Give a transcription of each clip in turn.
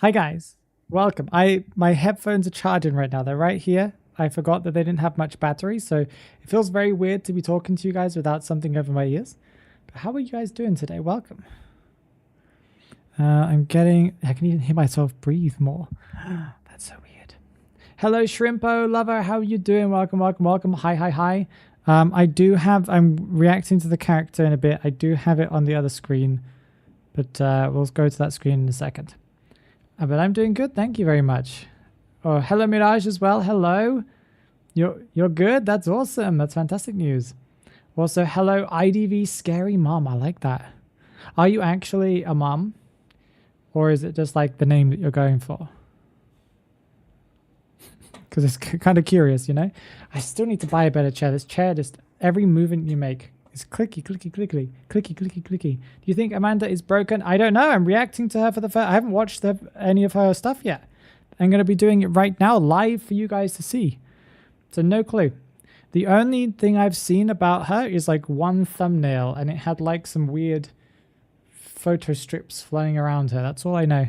Hi guys, welcome. My headphones are charging right now. They're right here. I forgot that they didn't have much battery, so it feels very weird to be talking to you guys without something over my ears. But how are you guys doing today? Welcome. I can even hear myself breathe more. That's so weird. Hello, Shrimpo lover. How are you doing? Welcome, welcome, welcome. Hi, hi, hi. I'm reacting to the character in a bit. I do have it on the other screen, but we'll go to that screen in a second. But I'm doing good. Thank you very much. Oh, hello, Mirage as well. Hello. You're good? That's awesome. That's fantastic news. Also, hello, IDV Scary Mom. I like that. Are you actually a mom? Or is it just like the name that you're going for? Because it's kind of curious, you know? I still need to buy a better chair. This chair, just every movement you make is clicky, clicky, clicky, clicky, clicky, clicky. Do you think Amanda is broken? I don't know. I'm reacting to her for the first... I haven't watched any of her stuff yet. I'm going to be doing it right now, live for you guys to see. So no clue. The only thing I've seen about her is like one thumbnail, and it had like some weird photo strips flying around her. That's all I know.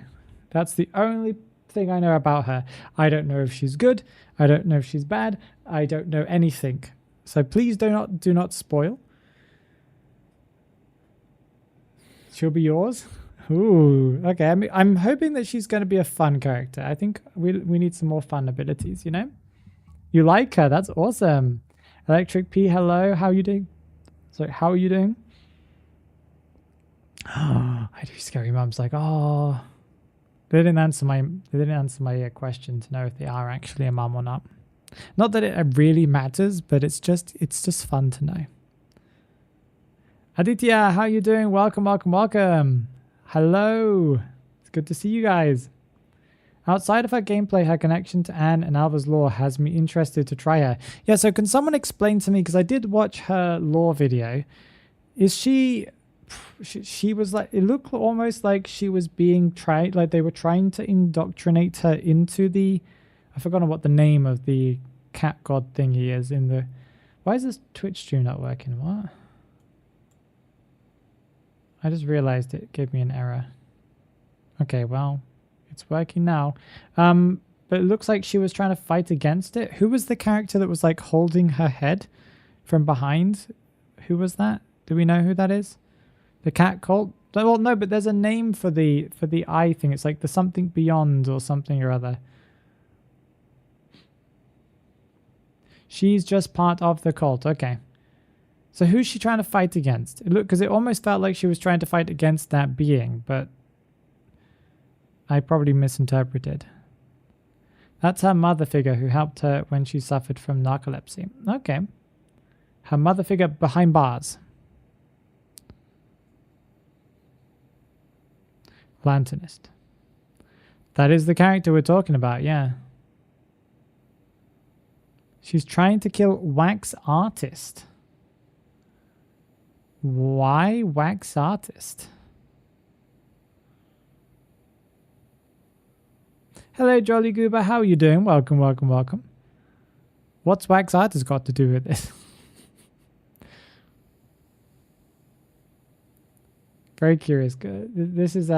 That's the only thing I know about her. I don't know if she's good. I don't know if she's bad. I don't know anything. So please do not spoil. She'll be yours. Ooh, okay. I'm hoping that she's going to be a fun character. I think we need some more fun abilities, you know? You like her. That's awesome. Electric P, hello. How are you doing? So how are you doing? I do Scary Mom's like, oh. They didn't answer my question to know if they are actually a mom or not. Not that it really matters, but it's just fun to know. Aditya, how are you doing? Welcome, welcome, welcome. Hello. It's good to see you guys. Outside of her gameplay, her connection to Anne and Alva's lore has me interested to try her. Yeah, so can someone explain to me, because I did watch her lore video. Is she was like, it looked almost like she was being tried, like they were trying to indoctrinate her into the, I've forgotten what the name of the cat god thingy is in the, why is this Twitch stream not working? What? I just realized it gave me an error. Okay, well, it's working now. But it looks like she was trying to fight against it. Who was the character that was like holding her head from behind? Who was that? Do we know who that is? The cat cult? Well, no, but there's a name for the eye thing. It's like the something beyond or something or other. She's just part of the cult. Okay. So who's she trying to fight against? Look, because it almost felt like she was trying to fight against that being, but I probably misinterpreted. That's her mother figure who helped her when she suffered from narcolepsy. Okay. Her mother figure behind bars. Lanternist. That is the character we're talking about, yeah. She's trying to kill Wax Artist. Why Wax Artist? Hello, Jolly Goober. How are you doing? Welcome, welcome, welcome. What's Wax Artist got to do with this? Very curious. This is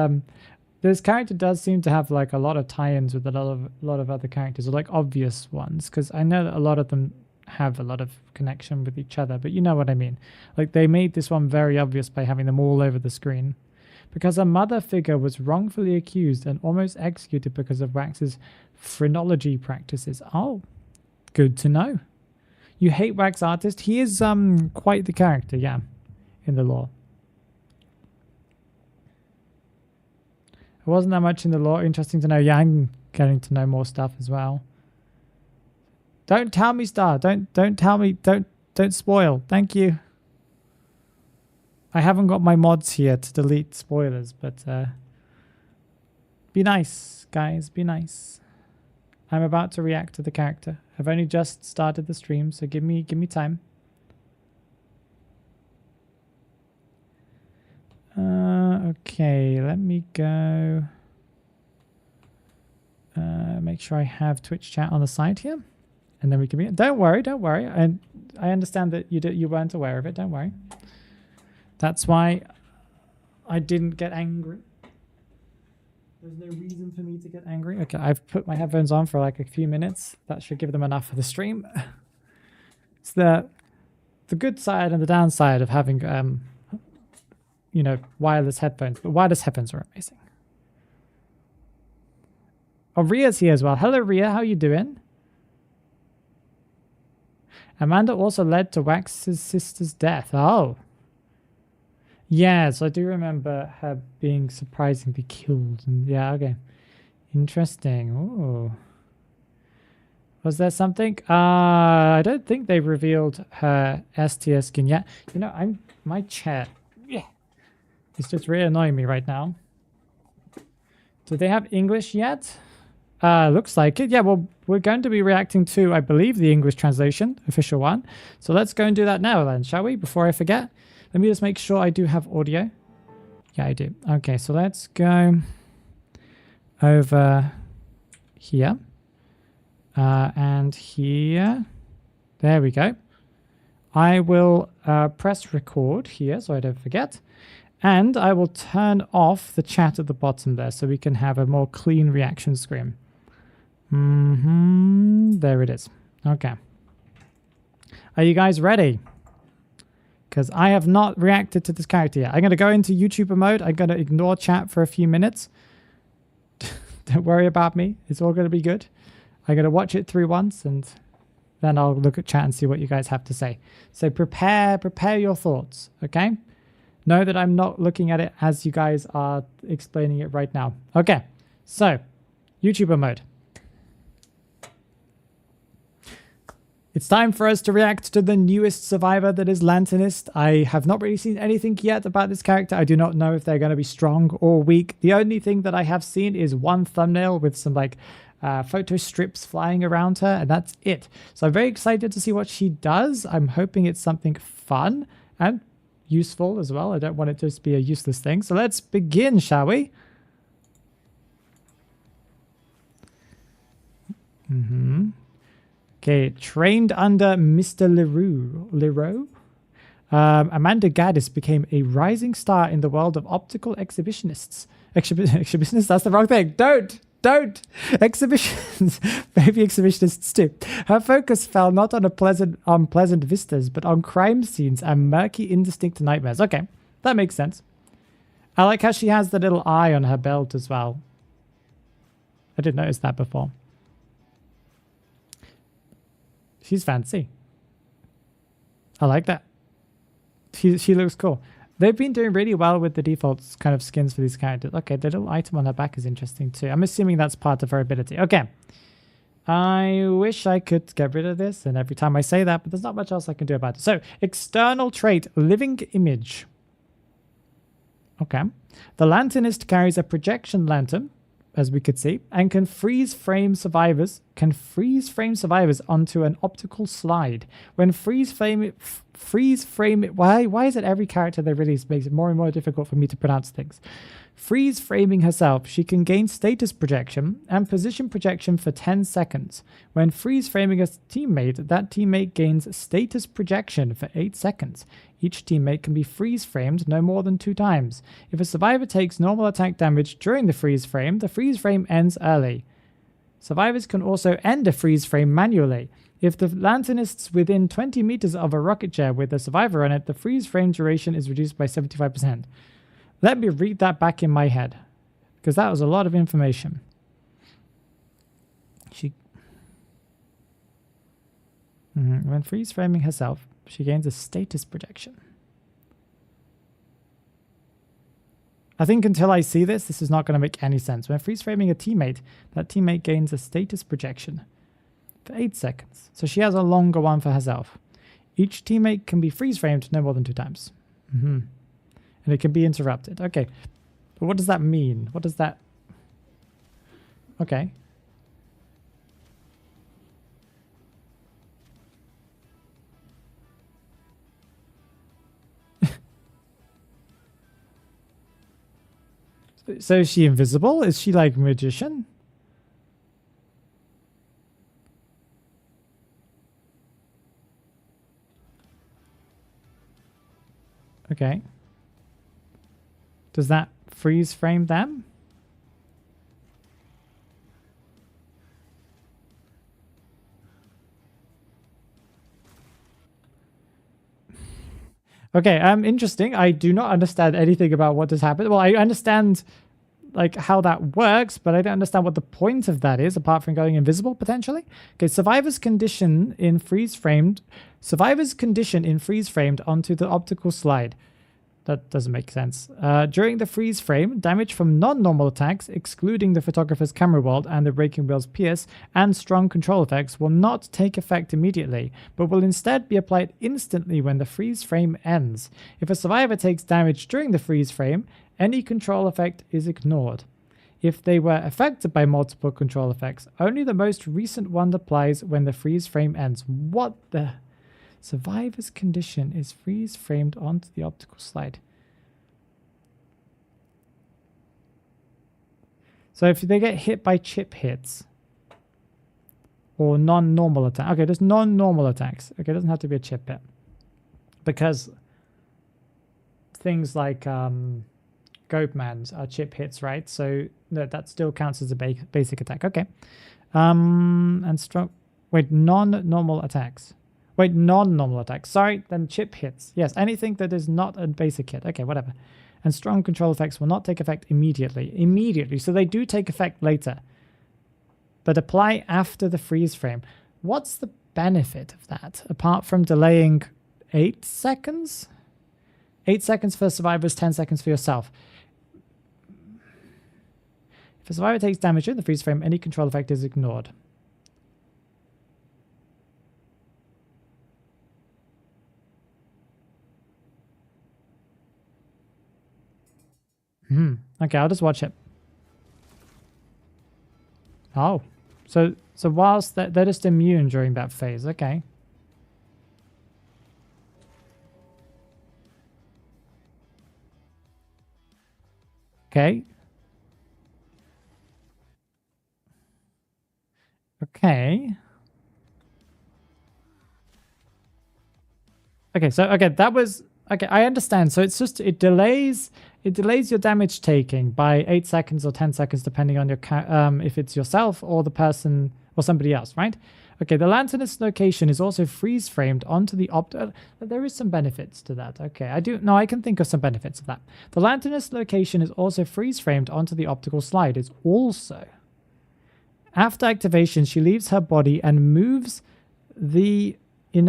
this character does seem to have like a lot of tie-ins with a lot of other characters, or like obvious ones, because I know that a lot of them have a lot of connection with each other, but you know what I mean. Like they made this one very obvious by having them all over the screen. Because a mother figure was wrongfully accused and almost executed because of Wax's phrenology practices. Oh, good to know. You hate Wax Artist? He is quite the character, yeah, in the lore. It wasn't that much in the lore. Interesting to know. Yeah, I'm getting to know more stuff as well. Don't tell me, Star. Don't tell me. Don't spoil. Thank you. I haven't got my mods here to delete spoilers, but be nice, guys. Be nice. I'm about to react to the character. I've only just started the stream, so give me time. Okay, let me go. Make sure I have Twitch chat on the side here, and then we can be. Don't worry. And I understand that you weren't aware of it. Don't worry. That's why I didn't get angry. There's no reason for me to get angry. Okay, I've put my headphones on for like a few minutes. That should give them enough for the stream. It's the good side and the downside of having you know, wireless headphones. But wireless headphones are amazing. Oh, Ria's here as well. Hello, Ria. How you doing? Amanda also led to Wax's sister's death. Oh. Yes, I do remember her being surprisingly killed. And yeah, okay. Interesting. Oh. Was there something? I don't think they've revealed her STS skin yet. You know, my chair. Yeah. It's just really annoying me right now. Do they have English yet? Looks like it. Yeah, well, we're going to be reacting to, I believe, the English translation, official one. So let's go and do that now then, shall we? Before I forget. Let me just make sure I do have audio. Yeah, I do. Okay, so let's go over here. And here. There we go. I will press record here so I don't forget. And I will turn off the chat at the bottom there so we can have a more clean reaction screen. There it is. Okay. Are you guys ready? Because I have not reacted to this character yet. I'm going to go into YouTuber mode. I'm going to ignore chat for a few minutes. Don't worry about me. It's all going to be good. I'm going to watch it through once and then I'll look at chat and see what you guys have to say. So prepare your thoughts, okay? Know that I'm not looking at it as you guys are explaining it right now. Okay, so YouTuber mode. It's time for us to react to the newest survivor that is Lanternist. I have not really seen anything yet about this character. I do not know if they're going to be strong or weak. The only thing that I have seen is one thumbnail with some like photo strips flying around her, and that's it. So I'm very excited to see what she does. I'm hoping it's something fun and useful as well. I don't want it to just be a useless thing. So let's begin, shall we? Okay, trained under Mr. Leroux. Amanda Gaddis became a rising star in the world of optical exhibitionists. Exhibitionists? That's the wrong thing. Don't! Exhibitions. Maybe exhibitionists too. Her focus fell not on unpleasant vistas, but on crime scenes and murky, indistinct nightmares. Okay, that makes sense. I like how she has the little eye on her belt as well. I didn't notice that before. She's fancy. I like that. She looks cool. They've been doing really well with the default kind of skins for these characters. Okay, the little item on her back is interesting too. I'm assuming that's part of her ability. Okay. I wish I could get rid of this, and every time I say that, but there's not much else I can do about it. So, external trait, living image. Okay. The Lanternist carries a projection lantern as we could see, and can freeze frame survivors onto an optical slide. When freeze frame it, why is it every character they release makes it more and more difficult for me to pronounce things? Freeze framing herself, she can gain status projection and position projection for 10 seconds. When freeze framing a teammate, that teammate gains status projection for 8 seconds. Each teammate can be freeze framed no more than 2 times. If a survivor takes normal attack damage during the freeze frame ends early. Survivors can also end a freeze frame manually. If the Lanternist's within 20 meters of a rocket chair with a survivor on it, the freeze frame duration is reduced by 75%. Let me read that back in my head, because that was a lot of information. When freeze framing herself, she gains a status projection. I think until I see this is not going to make any sense. When freeze framing a teammate, that teammate gains a status projection for 8 seconds. So she has a longer one for herself. Each teammate can be freeze framed no more than 2 times. And it can be interrupted. Okay. But what does that mean? What does that... Okay. So is she invisible? Is she like a magician? Okay. Does that freeze frame them? Okay, interesting. I do not understand anything about what has happened. Well, I understand like how that works, but I don't understand what the point of that is, apart from going invisible potentially. Okay, survivor's condition in freeze framed onto the optical slide. That doesn't make sense. During the freeze frame, damage from non-normal attacks, excluding the photographer's camera world and the breaking wheel's pierce, and strong control effects will not take effect immediately, but will instead be applied instantly when the freeze frame ends. If a survivor takes damage during the freeze frame, any control effect is ignored. If they were affected by multiple control effects, only the most recent one applies when the freeze frame ends. What the... Survivor's condition is freeze framed onto the optical slide. So if they get hit by chip hits or non-normal attack. Okay, there's non-normal attacks. Okay, it doesn't have to be a chip hit. Because things like Goatmans are chip hits, right? So no, that still counts as a basic attack. Okay. And strong... Wait, non-normal attacks. Wait, non-normal attacks. Sorry, then chip hits. Yes, anything that is not a basic hit. Okay, whatever. And strong control effects will not take effect immediately. Immediately. So they do take effect later. But apply after the freeze frame. What's the benefit of that? Apart from delaying 8 seconds? 8 seconds for survivors, 10 seconds for yourself. If a survivor takes damage during the freeze frame, any control effect is ignored. Okay, I'll just watch it. Oh, so whilst they're just immune during that phase. Okay. Okay. Okay. Okay, so okay, that was okay, I understand. So it's just it delays your damage taking by 8 seconds or 10 seconds depending on your if it's yourself or the person or somebody else, right? Okay, the Lanternist location is also freeze framed onto the there is some benefits to that. Okay, I can think of some benefits of that. The Lanternist location is also freeze framed onto the optical slide. It's also after activation, she leaves her body and moves in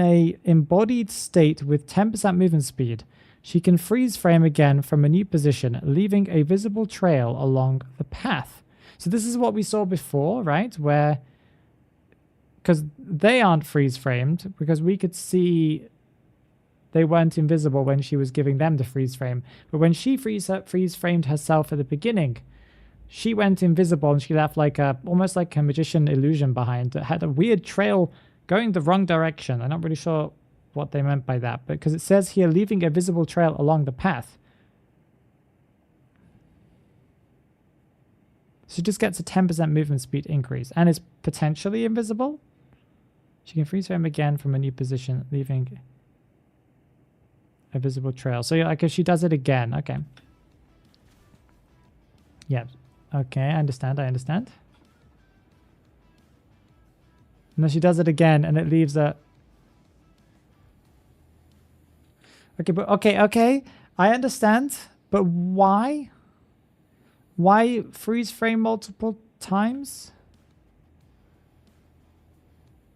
a embodied state with 10% movement speed. She can freeze frame again from a new position, leaving a visible trail along the path. So this is what we saw before, right? Where, because they aren't freeze framed, because we could see they weren't invisible when she was giving them the freeze frame. But when she freeze framed herself at the beginning, she went invisible and she left like a almost like a magician illusion behind. It had a weird trail going the wrong direction. I'm not really sure what they meant by that, but because it says here leaving a visible trail along the path. She just gets a 10% movement speed increase and is potentially invisible. She can freeze frame again from a new position, leaving a visible trail. So like if she does it again, okay. Yeah, okay, I understand. And then she does it again and it leaves a... Okay, but okay, I understand, but why? Why freeze frame multiple times?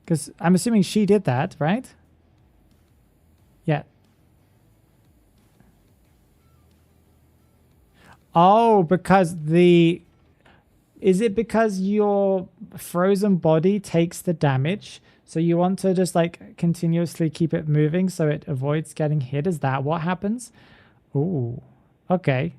Because I'm assuming she did that, right? Yeah. Oh, because the... Is it because your frozen body takes the damage? So you want to just like continuously keep it moving so it avoids getting hit? Is that what happens? Ooh, okay.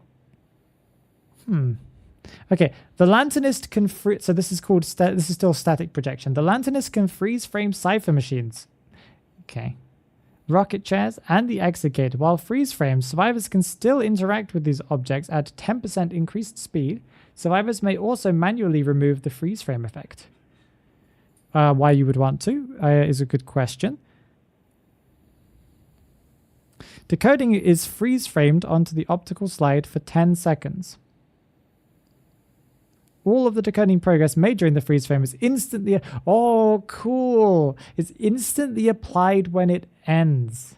Okay, the Lanternist can freeze... So this is called... this is still static projection. The Lanternist can freeze frame cipher machines. Okay. Rocket chairs and the exegate. While freeze frames, survivors can still interact with these objects at 10% increased speed. Survivors may also manually remove the freeze frame effect. Why you would want to is a good question. Decoding is freeze framed onto the optical slide for 10 seconds. All of the decoding progress made during the freeze frame is instantly... Oh, cool. It's instantly applied when it ends.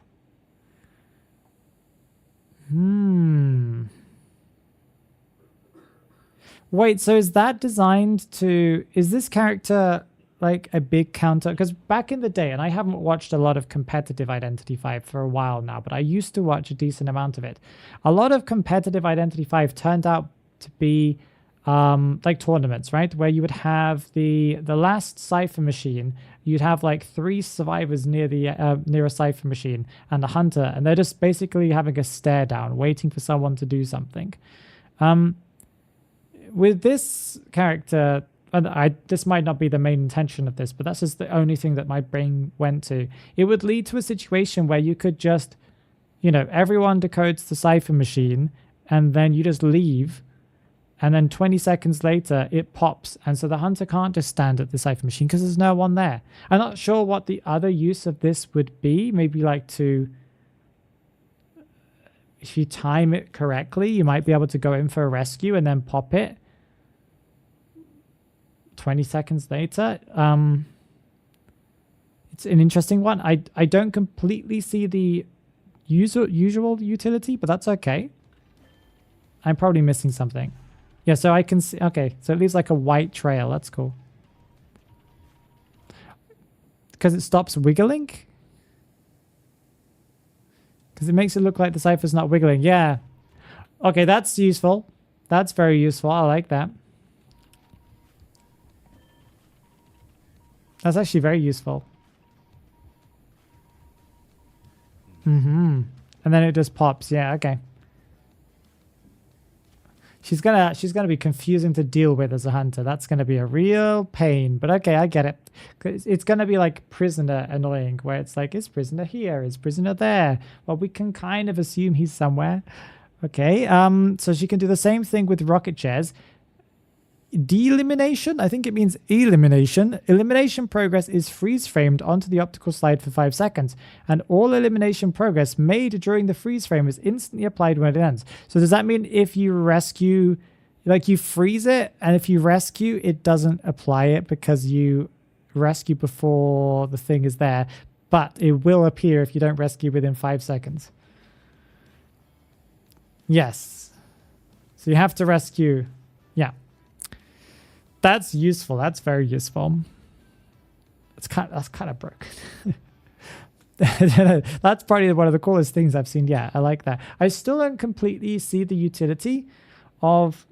Wait, so is that designed to... Is this character like a big counter? Because back in the day, and I haven't watched a lot of competitive Identity 5 for a while now, but I used to watch a decent amount of it. A lot of competitive Identity 5 turned out to be... like tournaments, right? Where you would have the last cipher machine, you'd have like 3 survivors near the near a cipher machine and a hunter, and they're just basically having a stare down, waiting for someone to do something. With this character, this might not be the main intention of this, but that's just the only thing that my brain went to. It would lead to a situation where you could just, you know, everyone decodes the cipher machine, and then you just leave. And then 20 seconds later, it pops. And so the hunter can't just stand at the cipher machine because there's no one there. I'm not sure what the other use of this would be. Maybe like to... If you time it correctly, you might be able to go in for a rescue and then pop it 20 seconds later. It's an interesting one. I don't completely see the usual utility, but that's okay. I'm probably missing something. Yeah, so I can see... Okay, so it leaves like a white trail. That's cool. Because it stops wiggling? Because it makes it look like the cipher's not wiggling. Yeah. Okay, that's useful. That's very useful. I like that. That's actually very useful. And then it just pops. Yeah, okay. She's gonna be confusing to deal with as a hunter. That's gonna be a real pain. But okay, I get it. It's gonna be like prisoner annoying, where it's like, is prisoner here? Is prisoner there? Well, we can kind of assume he's somewhere. Okay. So she can do the same thing with rocket chairs. Deelimination, I think it means elimination. Elimination progress is freeze framed onto the optical slide for 5 seconds, and all elimination progress made during the freeze frame is instantly applied when it ends. So does that mean if you rescue, like you freeze it, and if you rescue, it doesn't apply it because you rescue before the thing is there, but it will appear if you don't rescue within 5 seconds? Yes. So you have to rescue. Yeah. That's useful. That's very useful. That's kind of broken. That's probably one of the coolest things I've seen. Yeah, I like that. I still don't completely see the utility of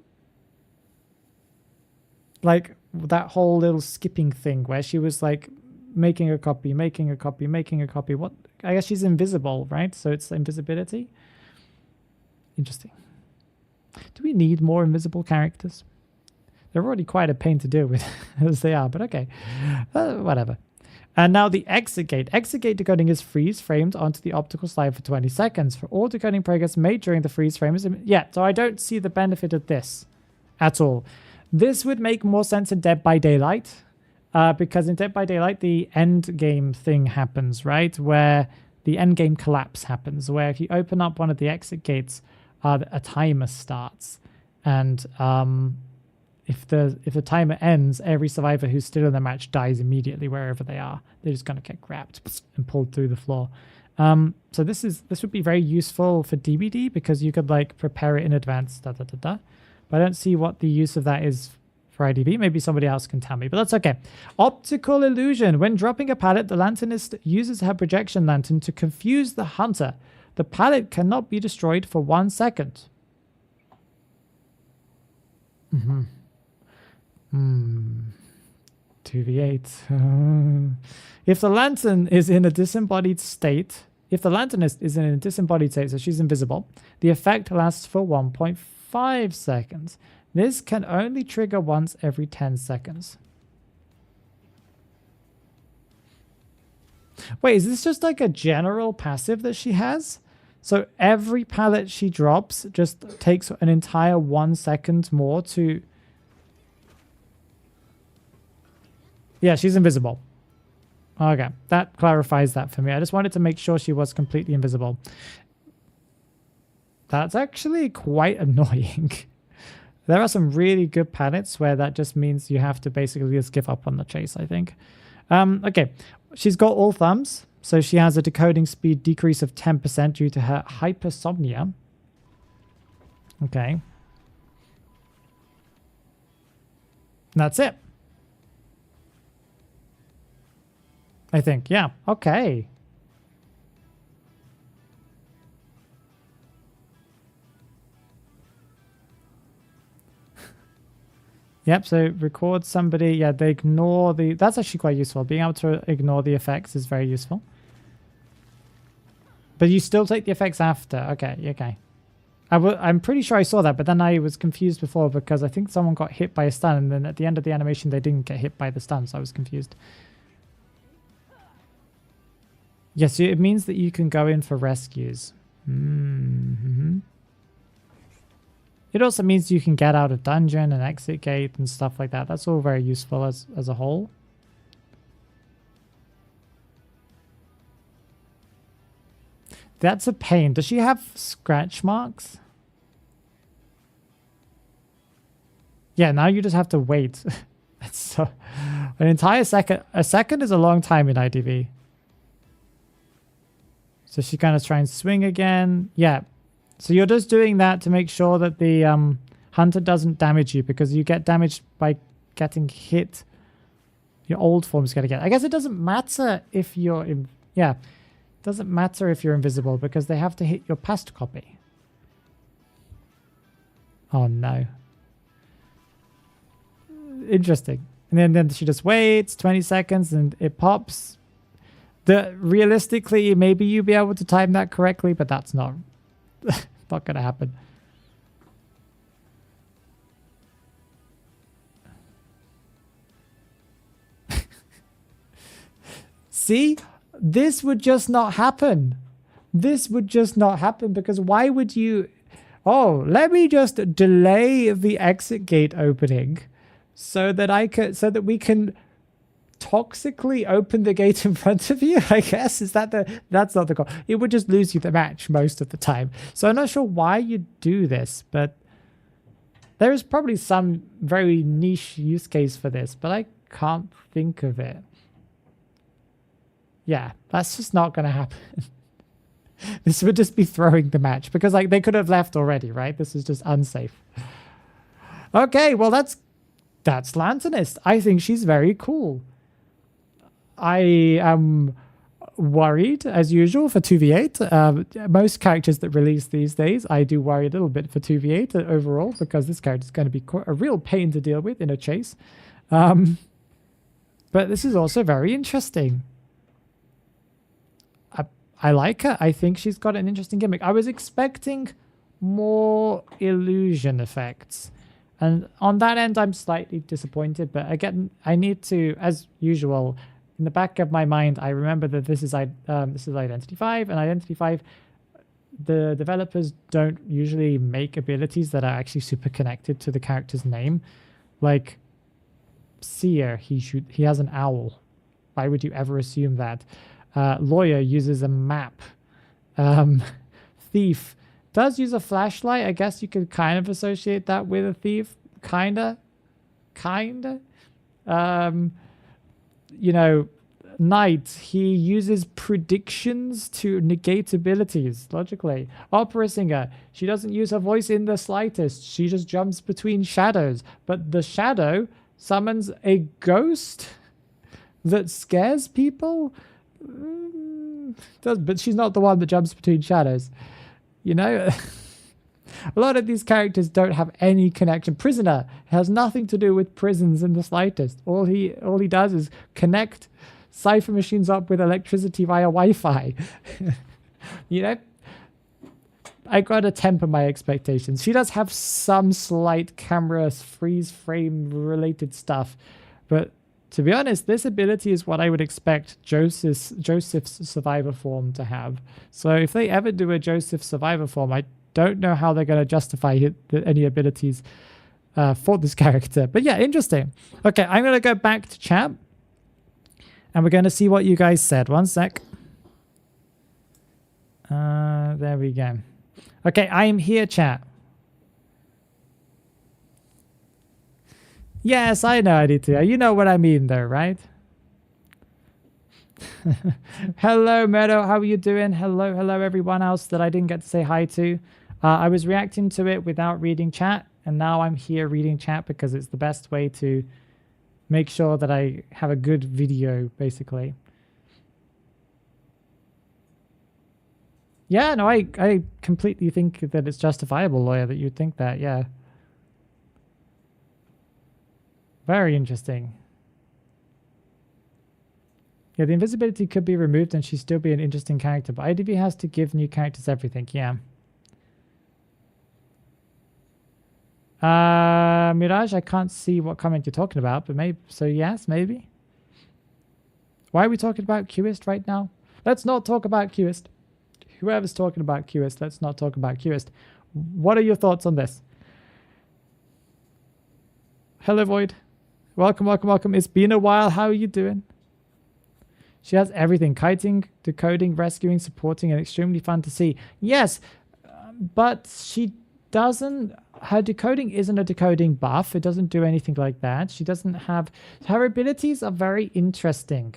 like that whole little skipping thing where she was like making a copy. What? I guess she's invisible, right? So it's invisibility. Interesting. Do we need more invisible characters? They're already quite a pain to deal with as they are, but okay. Whatever. And now the exit gate. Exit gate decoding is freeze framed onto the optical slide for 20 seconds. For all decoding progress made during the freeze frame. Yeah, so I don't see the benefit of this at all. This would make more sense in Dead by Daylight. Because in Dead by Daylight, the end game thing happens, right? Where the end game collapse happens. Where if you open up one of the exit gates, a timer starts. And if the timer ends, every survivor who's still in the match dies immediately wherever they are. They're just going to get grabbed and pulled through the floor. So this would be very useful for DBD because you could like prepare it in advance. But I don't see what the use of that is for IDV. Maybe somebody else can tell me, but that's okay. Optical illusion. When dropping a pallet, the Lanternist uses her projection lantern to confuse the hunter. The pallet cannot be destroyed for 1 second. 2v8. If the lantern is in a disembodied state, if the Lanternist is in a disembodied state, so she's invisible, the effect lasts for 1.5 seconds. This can only trigger once every 10 seconds. Wait, is this just like a general passive that she has? So every pallet she drops just takes an entire 1 second more to... Yeah, she's invisible. Okay, that clarifies that for me. I just wanted to make sure she was completely invisible. That's actually quite annoying. There are some really good pallets where that just means you have to basically just give up on the chase, I think. Okay, she's got all thumbs. So she has a decoding speed decrease of 10% due to her hypersomnia. Okay. That's it. I think, yeah. Okay. Yep, so record somebody. Yeah, they ignore the... That's actually quite useful. Being able to ignore the effects is very useful. But you still take the effects after. Okay, okay. I'm pretty sure I saw that, but then I was confused before because I think someone got hit by a stun, and then at the end of the animation, they didn't get hit by the stun, so I was confused. Yes, it means that you can go in for rescues. It also means you can get out of dungeon and exit gate and stuff like that. That's all very useful as a whole. That's a pain. Does she have scratch marks? Yeah, now you just have to wait. That's so... An entire second. A second is a long time in IDV. So she's going to try and swing again. Yeah. So you're just doing that to make sure that the hunter doesn't damage you, because you get damaged by getting hit. Your old form's going to get... I guess it doesn't matter if you're... Yeah. It doesn't matter if you're invisible because they have to hit your past copy. Oh, no. Interesting. And then she just waits 20 seconds and it pops. Realistically, maybe you'll be able to time that correctly, but that's not... not going to happen. See? This would just not happen. This would just not happen because why would you... Oh, let me just delay the exit gate opening so that we can toxically open the gate in front of you, I guess. That's not the goal. It would just lose you the match most of the time. So I'm not sure why you do this, but there is probably some very niche use case for this, but I can't think of it. Yeah, that's just not going to happen. This would just be throwing the match because like they could have left already, right? This is just unsafe. Okay, well that's Lanternist. I think she's very cool. I am worried, as usual, for 2v8. Most characters that release these days, I do worry a little bit for 2v8 overall, because this character is going to be a real pain to deal with in a chase. But this is also very interesting. I like her. I think she's got an interesting gimmick. I was expecting more illusion effects. And on that end, I'm slightly disappointed. But again, I need to, as usual, in the back of my mind, I remember that this is Identity 5, and Identity 5, the developers don't usually make abilities that are actually super connected to the character's name. Like Seer, he has an owl. Why would you ever assume that? Lawyer uses a map. Thief does use a flashlight. I guess you could kind of associate that with a thief. Kinda. You know, Knight, he uses predictions to negate abilities, logically. Opera singer, she doesn't use her voice in the slightest. She just jumps between shadows. But the shadow summons a ghost that scares people? But she's not the one that jumps between shadows. You know? A lot of these characters don't have any connection. Prisoner has nothing to do with prisons in the slightest. All he does is connect cipher machines up with electricity via Wi-Fi. You know? I gotta temper my expectations. She does have some slight camera freeze frame related stuff, but to be honest, this ability is what I would expect Joseph's survivor form to have. So if they ever do a Joseph survivor form, I don't know how they're going to justify any abilities for this character. But yeah, interesting. Okay, I'm going to go back to chat, and we're going to see what you guys said. One sec. There we go. Okay, I am here, chat. Yes, I know, IDT. You know what I mean, though, right? Hello, Meadow. How are you doing? Hello, everyone else that I didn't get to say hi to. I was reacting to it without reading chat, and now I'm here reading chat because it's the best way to make sure that I have a good video, basically. Yeah, no, I completely think that it's justifiable, Lawyer, that you'd think that, yeah. Very interesting. Yeah, the invisibility could be removed and she'd still be an interesting character, but IDV has to give new characters everything, yeah. Mirage, I can't see what comment you're talking about, but maybe, so yes, maybe. Why are we talking about Qist right now? Let's not talk about Qist. Whoever's talking about Qist, let's not talk about Qist. What are your thoughts on this? Hello, Void. Welcome, welcome, welcome. It's been a while. How are you doing? She has everything. Kiting, decoding, rescuing, supporting, and extremely fun to see. Yes, but she doesn't... Her decoding isn't a decoding buff. It doesn't do anything like that. She doesn't have... Her abilities are very interesting.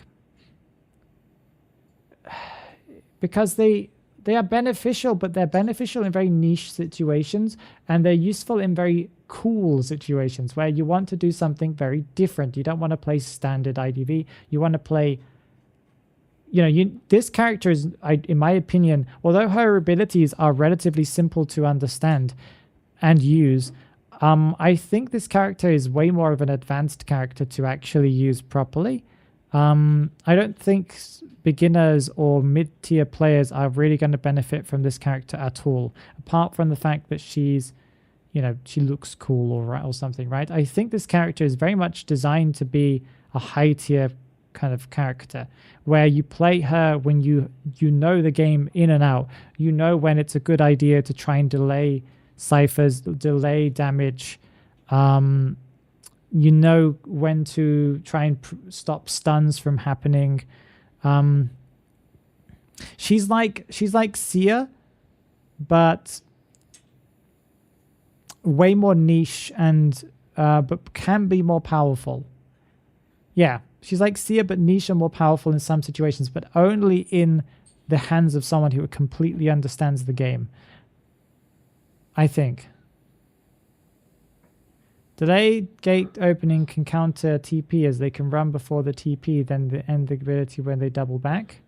Because they are beneficial, but they're beneficial in very niche situations, and they're useful in very cool situations where you want to do something very different. You don't want to play standard IDV. You want to play... You know, this character is, in my opinion, although her abilities are relatively simple to understand and use, I think this character is way more of an advanced character to actually use properly. I don't think beginners or mid-tier players are really going to benefit from this character at all, apart from the fact that she's, you know, she looks cool or something, right? I think this character is very much designed to be a high-tier kind of character where you play her when you know the game in and out. You know when it's a good idea to try and delay ciphers, delay damage. You know when to try and stop stuns from happening. She's like Sia, but way more niche and but can be more powerful. Yeah, she's like Sia, but niche and more powerful in some situations, but only in the hands of someone who completely understands the game, I think. Delay gate opening can counter TP as they can run before the TP, then end the ability when they double back.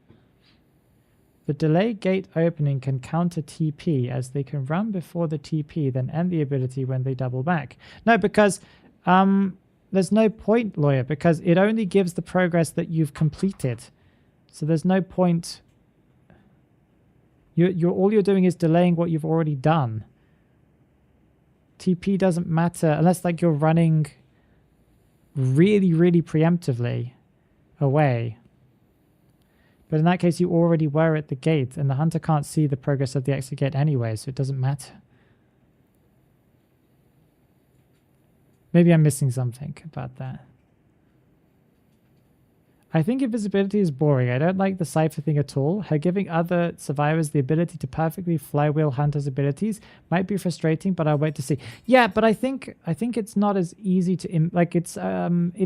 The delay gate opening can counter TP as they can run before the TP, then end the ability when they double back. No, because there's no point, Lawyer, because it only gives the progress that you've completed. So there's no point. All you're doing is delaying what you've already done. TP doesn't matter unless like you're running really, really preemptively away. But in that case, you already were at the gate, and the hunter can't see the progress of the exit gate anyway, so it doesn't matter. Maybe I'm missing something about that. I think invisibility is boring. I don't like the cipher thing at all. Her giving other survivors the ability to perfectly flywheel Hunter's abilities might be frustrating, but I'll wait to see. Yeah, but I think it's not as easy to like it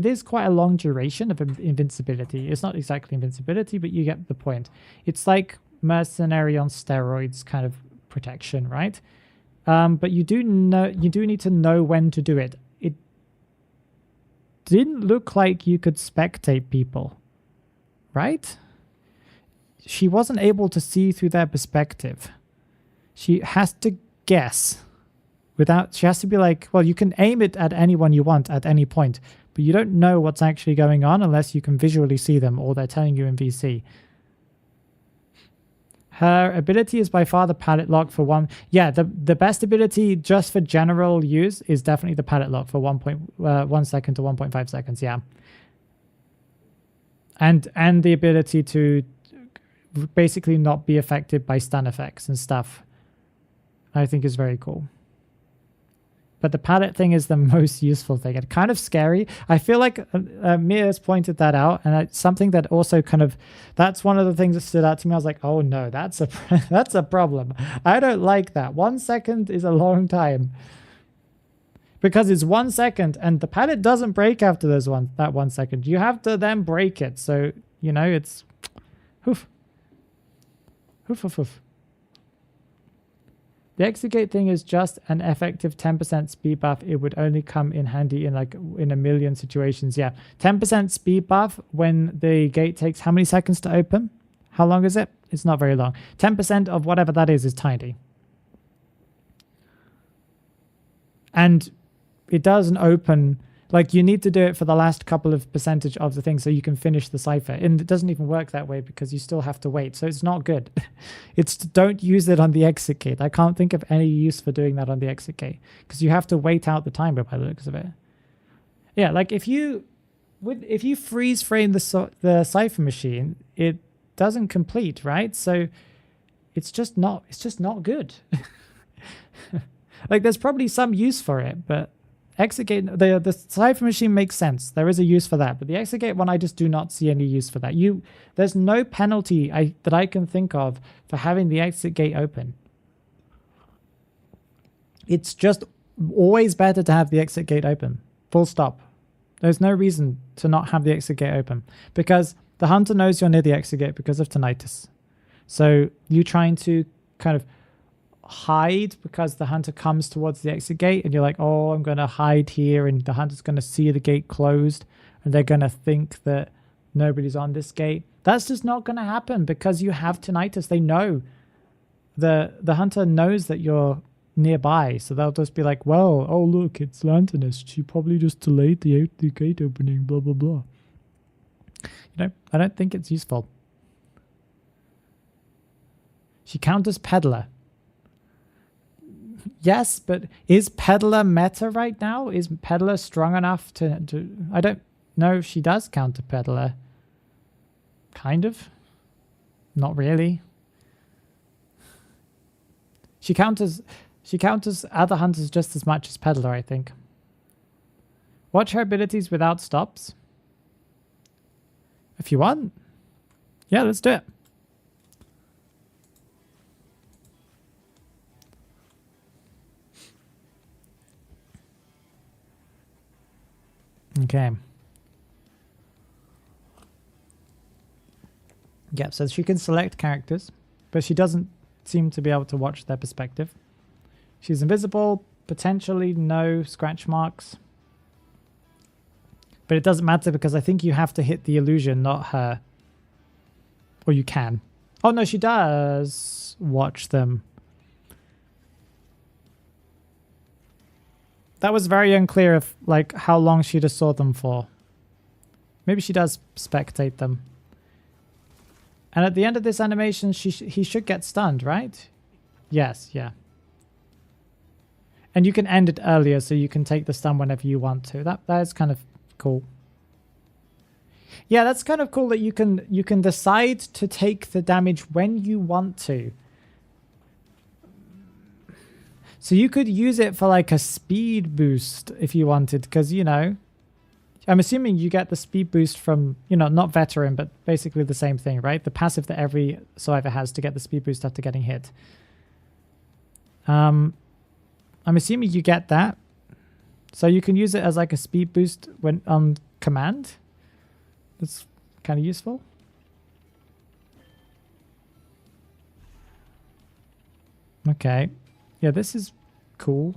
is quite a long duration of invincibility. It's not exactly invincibility, but you get the point. It's like mercenary on steroids kind of protection, right? But you do need to know when to do it. It didn't look like you could spectate people, right? She wasn't able to see through their perspective. She has to guess she has to be like, well, you can aim it at anyone you want at any point, but you don't know what's actually going on unless you can visually see them or they're telling you in VC. Her ability is by far the pallet lock for one. Yeah, the best ability just for general use is definitely the pallet lock for 1 second to 1.5 seconds. Yeah, and the ability to basically not be affected by stun effects and stuff, I think is very cool. But the pallet thing is the most useful thing. It's kind of scary. I feel like Mia has pointed that out, and it's something that also kind of, that's one of the things that stood out to me. I was like, oh no, that's a problem. I don't like that. 1 second is a long time. Because it's 1 second, and the pallet doesn't break after that 1 second. You have to then break it. So, you know, it's hoof. Hoof, hoof, hoof. The exit gate thing is just an effective 10% speed buff. It would only come in handy in a million situations. Yeah, 10% speed buff when the gate takes how many seconds to open? How long is it? It's not very long. 10% of whatever that is tiny. And it doesn't open, like you need to do it for the last couple of percentage of the thing so you can finish the cipher. And it doesn't even work that way because you still have to wait. So it's not good. It's don't use it on the exit gate. I can't think of any use for doing that on the exit gate because you have to wait out the timer by the looks of it. Yeah, like if you freeze frame the cipher machine, it doesn't complete, right? So it's just not good. Like there's probably some use for it, but exit gate, the cipher machine makes sense. There is a use for that, but the exit gate one, I just do not see any use for that. There's no penalty that I can think of for having the exit gate open. It's just always better to have the exit gate open. Full stop. There's no reason to not have the exit gate open because the hunter knows you're near the exit gate because of tinnitus. So you trying to kind of hide because the hunter comes towards the exit gate and you're like, oh, I'm going to hide here, and the hunter's going to see the gate closed and they're going to think that nobody's on this gate. That's just not going to happen because you have tinnitus. They know. The hunter knows that you're nearby, so they'll just be like, well, oh look, it's Lanternist. She probably just delayed the gate opening, blah blah blah. You know, I don't think it's useful. She counters Peddler. Yes, but is Peddler meta right now? Is Peddler strong enough to I don't know if she does counter Peddler. Kind of. Not really. She counters other hunters just as much as Peddler, I think. Watch her abilities without stops. If you want. Yeah, let's do it. Okay. Yeah, so she can select characters, but she doesn't seem to be able to watch their perspective. She's invisible, potentially no scratch marks. But it doesn't matter because I think you have to hit the illusion, not her. Or you can. Oh no, she does watch them. That was very unclear of like how long she just saw them for. Maybe she does spectate them. And at the end of this animation, he should get stunned, right? Yes, yeah. And you can end it earlier, so you can take the stun whenever you want to. That is kind of cool. Yeah, that's kind of cool that you can decide to take the damage when you want to. So you could use it for like a speed boost if you wanted, because, you know, I'm assuming you get the speed boost from, you know, not veteran, but basically the same thing, right? The passive that every survivor has to get the speed boost after getting hit. I'm assuming you get that. So you can use it as like a speed boost when on command. That's kind of useful. Okay. Yeah, this is cool.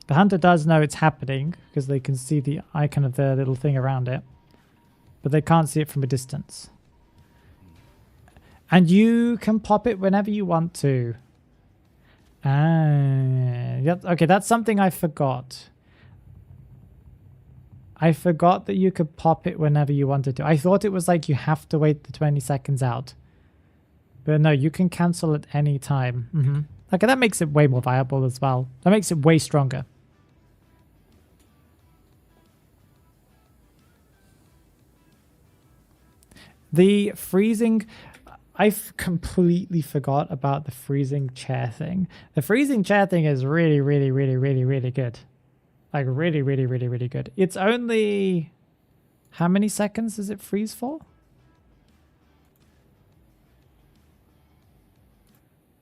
The hunter does know it's happening because they can see the icon of the little thing around it, but they can't see it from a distance. And you can pop it whenever you want to. Yep. Okay, that's something I forgot. I forgot that you could pop it whenever you wanted to. I thought it was like you have to wait the 20 seconds out. But no, you can cancel at any time. Okay, that makes it way more viable as well. That makes it way stronger. The freezing... I've completely forgot about the freezing chair thing. The freezing chair thing is really, really, really, really, really good. Like really, really, really, really good. It's only... How many seconds does it freeze for?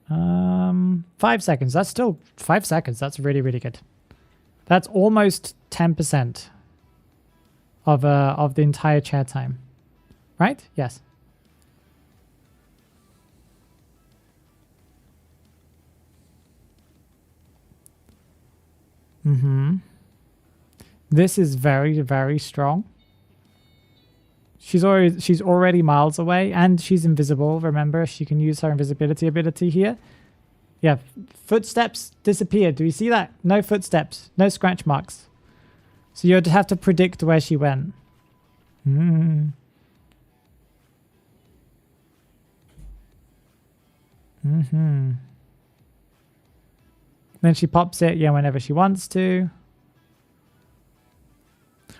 5 seconds. That's still 5 seconds. That's really, really good. That's almost 10% of the entire chair time. Right? Yes. This is very, very strong. She's already miles away, and she's invisible. Remember, she can use her invisibility ability here. Yeah, footsteps disappeared. Do you see that? No footsteps, no scratch marks. So you'd have to predict where she went. Then she pops it, yeah, whenever she wants to.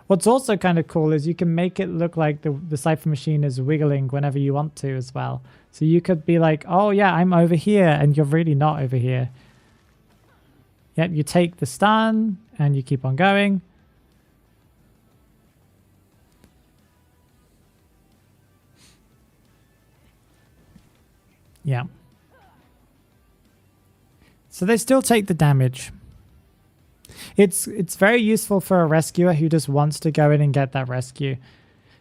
What's also kind of cool is you can make it look like the Cypher machine is wiggling whenever you want to as well. So you could be like, oh yeah, I'm over here, and you're really not over here. Yep, you take the stun, and you keep on going. Yeah. So they still take the damage. It's very useful for a rescuer who just wants to go in and get that rescue.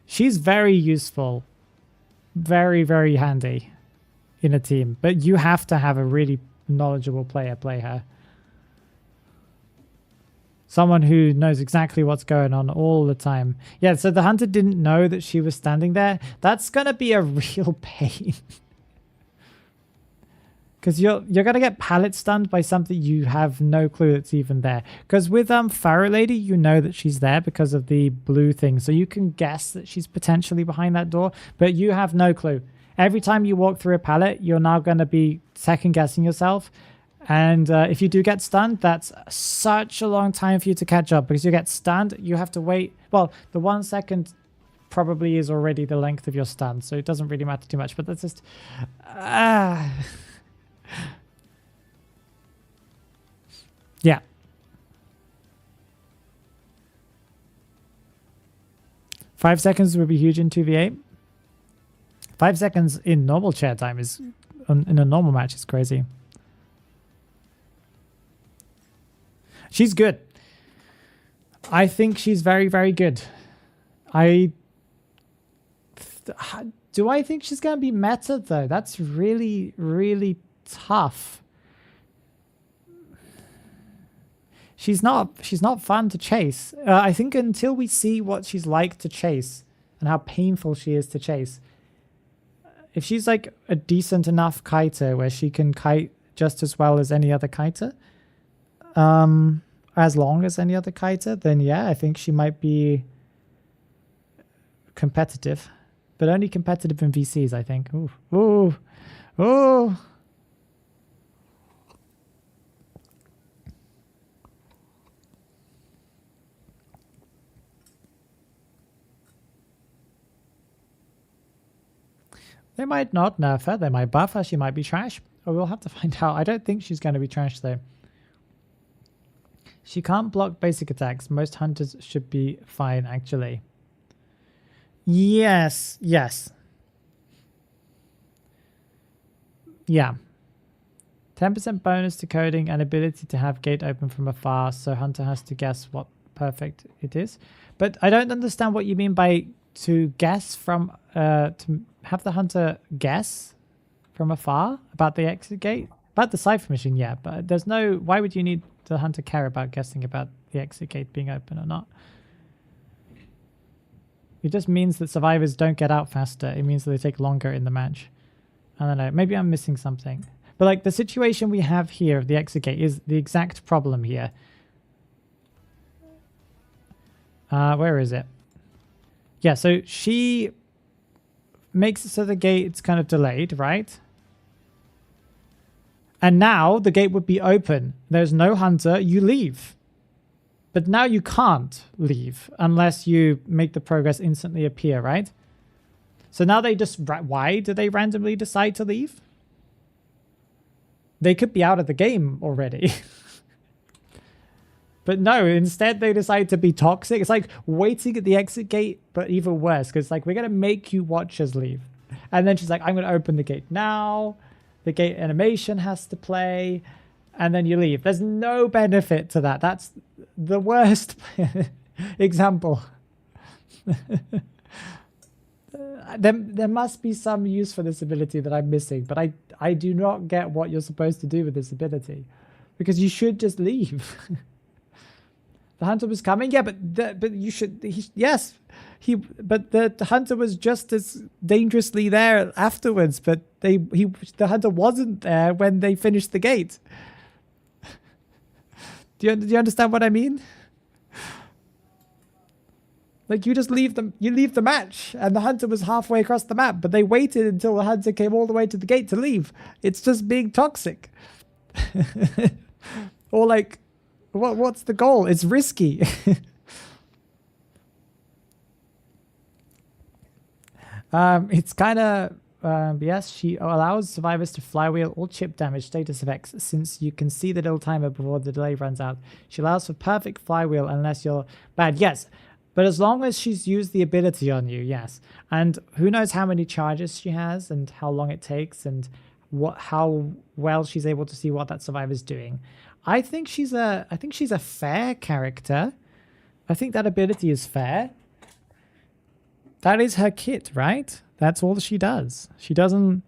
She's very useful. Very, very handy in a team. But you have to have a really knowledgeable player play her. Someone who knows exactly what's going on all the time. Yeah, so the hunter didn't know that she was standing there. That's going to be a real pain. Because you're going to get pallet stunned by something you have no clue that's even there. Because with Pharaoh Lady, you know that she's there because of the blue thing. So you can guess that she's potentially behind that door, but you have no clue. Every time you walk through a pallet, you're now going to be second guessing yourself. And if you do get stunned, that's such a long time for you to catch up. Because you get stunned, you have to wait. Well, the 1 second probably is already the length of your stun. So it doesn't really matter too much. But that's just... Yeah. Five seconds would be huge in 2v8. 5 seconds in normal chair time is, in a normal match, is crazy. She's good. I think she's very, very good. Do I think she's going to be meta, though? That's really, really tough. She's not fun to chase. I think until we see what she's like to chase and how painful she is to chase. If she's like a decent enough kiter where she can kite just as well as any other kiter, as long as any other kiter, then yeah, I think she might be competitive, but only competitive in VCs, I think. Ooh, ooh, ooh. They might not nerf her. They might buff her. She might be trash. Or we'll have to find out. I don't think she's going to be trash, though. She can't block basic attacks. Most hunters should be fine, actually. Yes. Yes. Yeah. 10% bonus to coding and ability to have gate open from afar, so hunter has to guess what perfect it is. But I don't understand what you mean by to guess from, to have the hunter guess from afar about the exit gate. About the cipher machine, yeah, but there's no, why would you need the hunter care about guessing about the exit gate being open or not? It just means that survivors don't get out faster. It means that they take longer in the match. I don't know, maybe I'm missing something. But like the situation we have here of the exit gate is the exact problem here. Where is it? Yeah, so she makes it so the gate's kind of delayed, right? And now the gate would be open. There's no hunter, you leave. But now you can't leave unless you make the progress instantly appear, right? So now they just, why do they randomly decide to leave? They could be out of the game already. But no, instead they decide to be toxic. It's like waiting at the exit gate, but even worse. Because like, we're going to make you watch us leave. And then she's like, I'm going to open the gate now. The gate animation has to play. And then you leave. There's no benefit to that. That's the worst example. There must be some use for this ability that I'm missing. But I do not get what you're supposed to do with this ability. Because you should just leave. The hunter was coming, yeah, but you should. But the hunter was just as dangerously there afterwards. But the hunter wasn't there when they finished the gate. Do you understand what I mean? Like you just leave them, you leave the match, and the hunter was halfway across the map, but they waited until the hunter came all the way to the gate to leave. It's just being toxic. Or like. What's the goal? It's risky. It's kind of, yes, she allows survivors to flywheel or chip damage status effects since you can see the little timer before the delay runs out. She allows for perfect flywheel unless you're bad. Yes, but as long as she's used the ability on you, yes. And who knows how many charges she has and how long it takes and how well she's able to see what that survivor's doing. I think she's a fair character. I think that ability is fair. That is her kit, right? That's all she does. She doesn't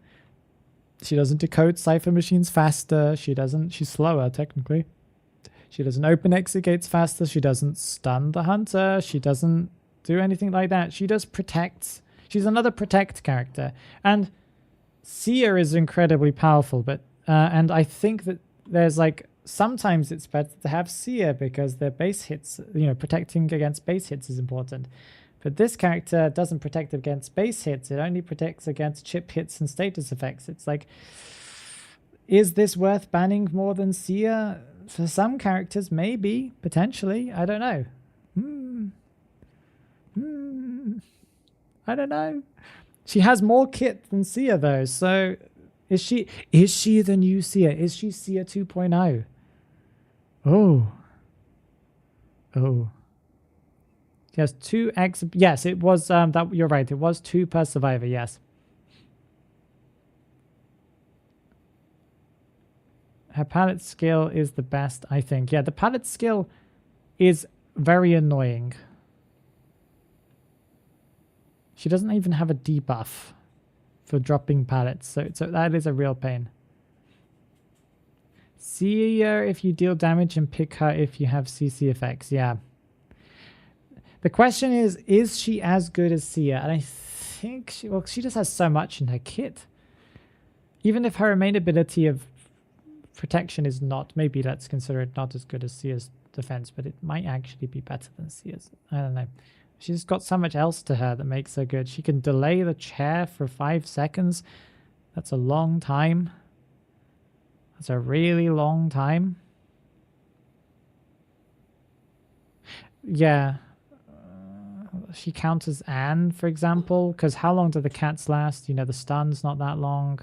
decode cipher machines faster. She's slower technically. She doesn't open exit gates faster. She doesn't stun the hunter. She doesn't do anything like that. She just protects. She's another protect character. And Seer is incredibly powerful, but and I think that there's like sometimes it's better to have Seer because their base hits, protecting against base hits is important. But this character doesn't protect against base hits. It only protects against chip hits and status effects. It's like, is this worth banning more than Seer? For some characters, maybe, potentially. I don't know. I don't know. She has more kit than Seer though, so is she the new Seer? Is she Seer 2.0? Oh. She has 2x. Yes, it was that you're right. It was 2 per survivor, yes. Her palette skill is the best, I think. Yeah, the palette skill is very annoying. She doesn't even have a debuff for dropping pallets, so that is a real pain. See her if you deal damage and pick her if you have CC effects. Yeah. The question is she as good as Seer? And I think she just has so much in her kit. Even if her main ability of protection is not, maybe let's consider it not as good as Seer's defense, but it might actually be better than Seer's. I don't know. She's got so much else to her that makes her good. She can delay the chair for 5 seconds. That's a long time. That's a really long time. Yeah. she counters Anne, for example, because how long do the cats last? You know, the stun's not that long.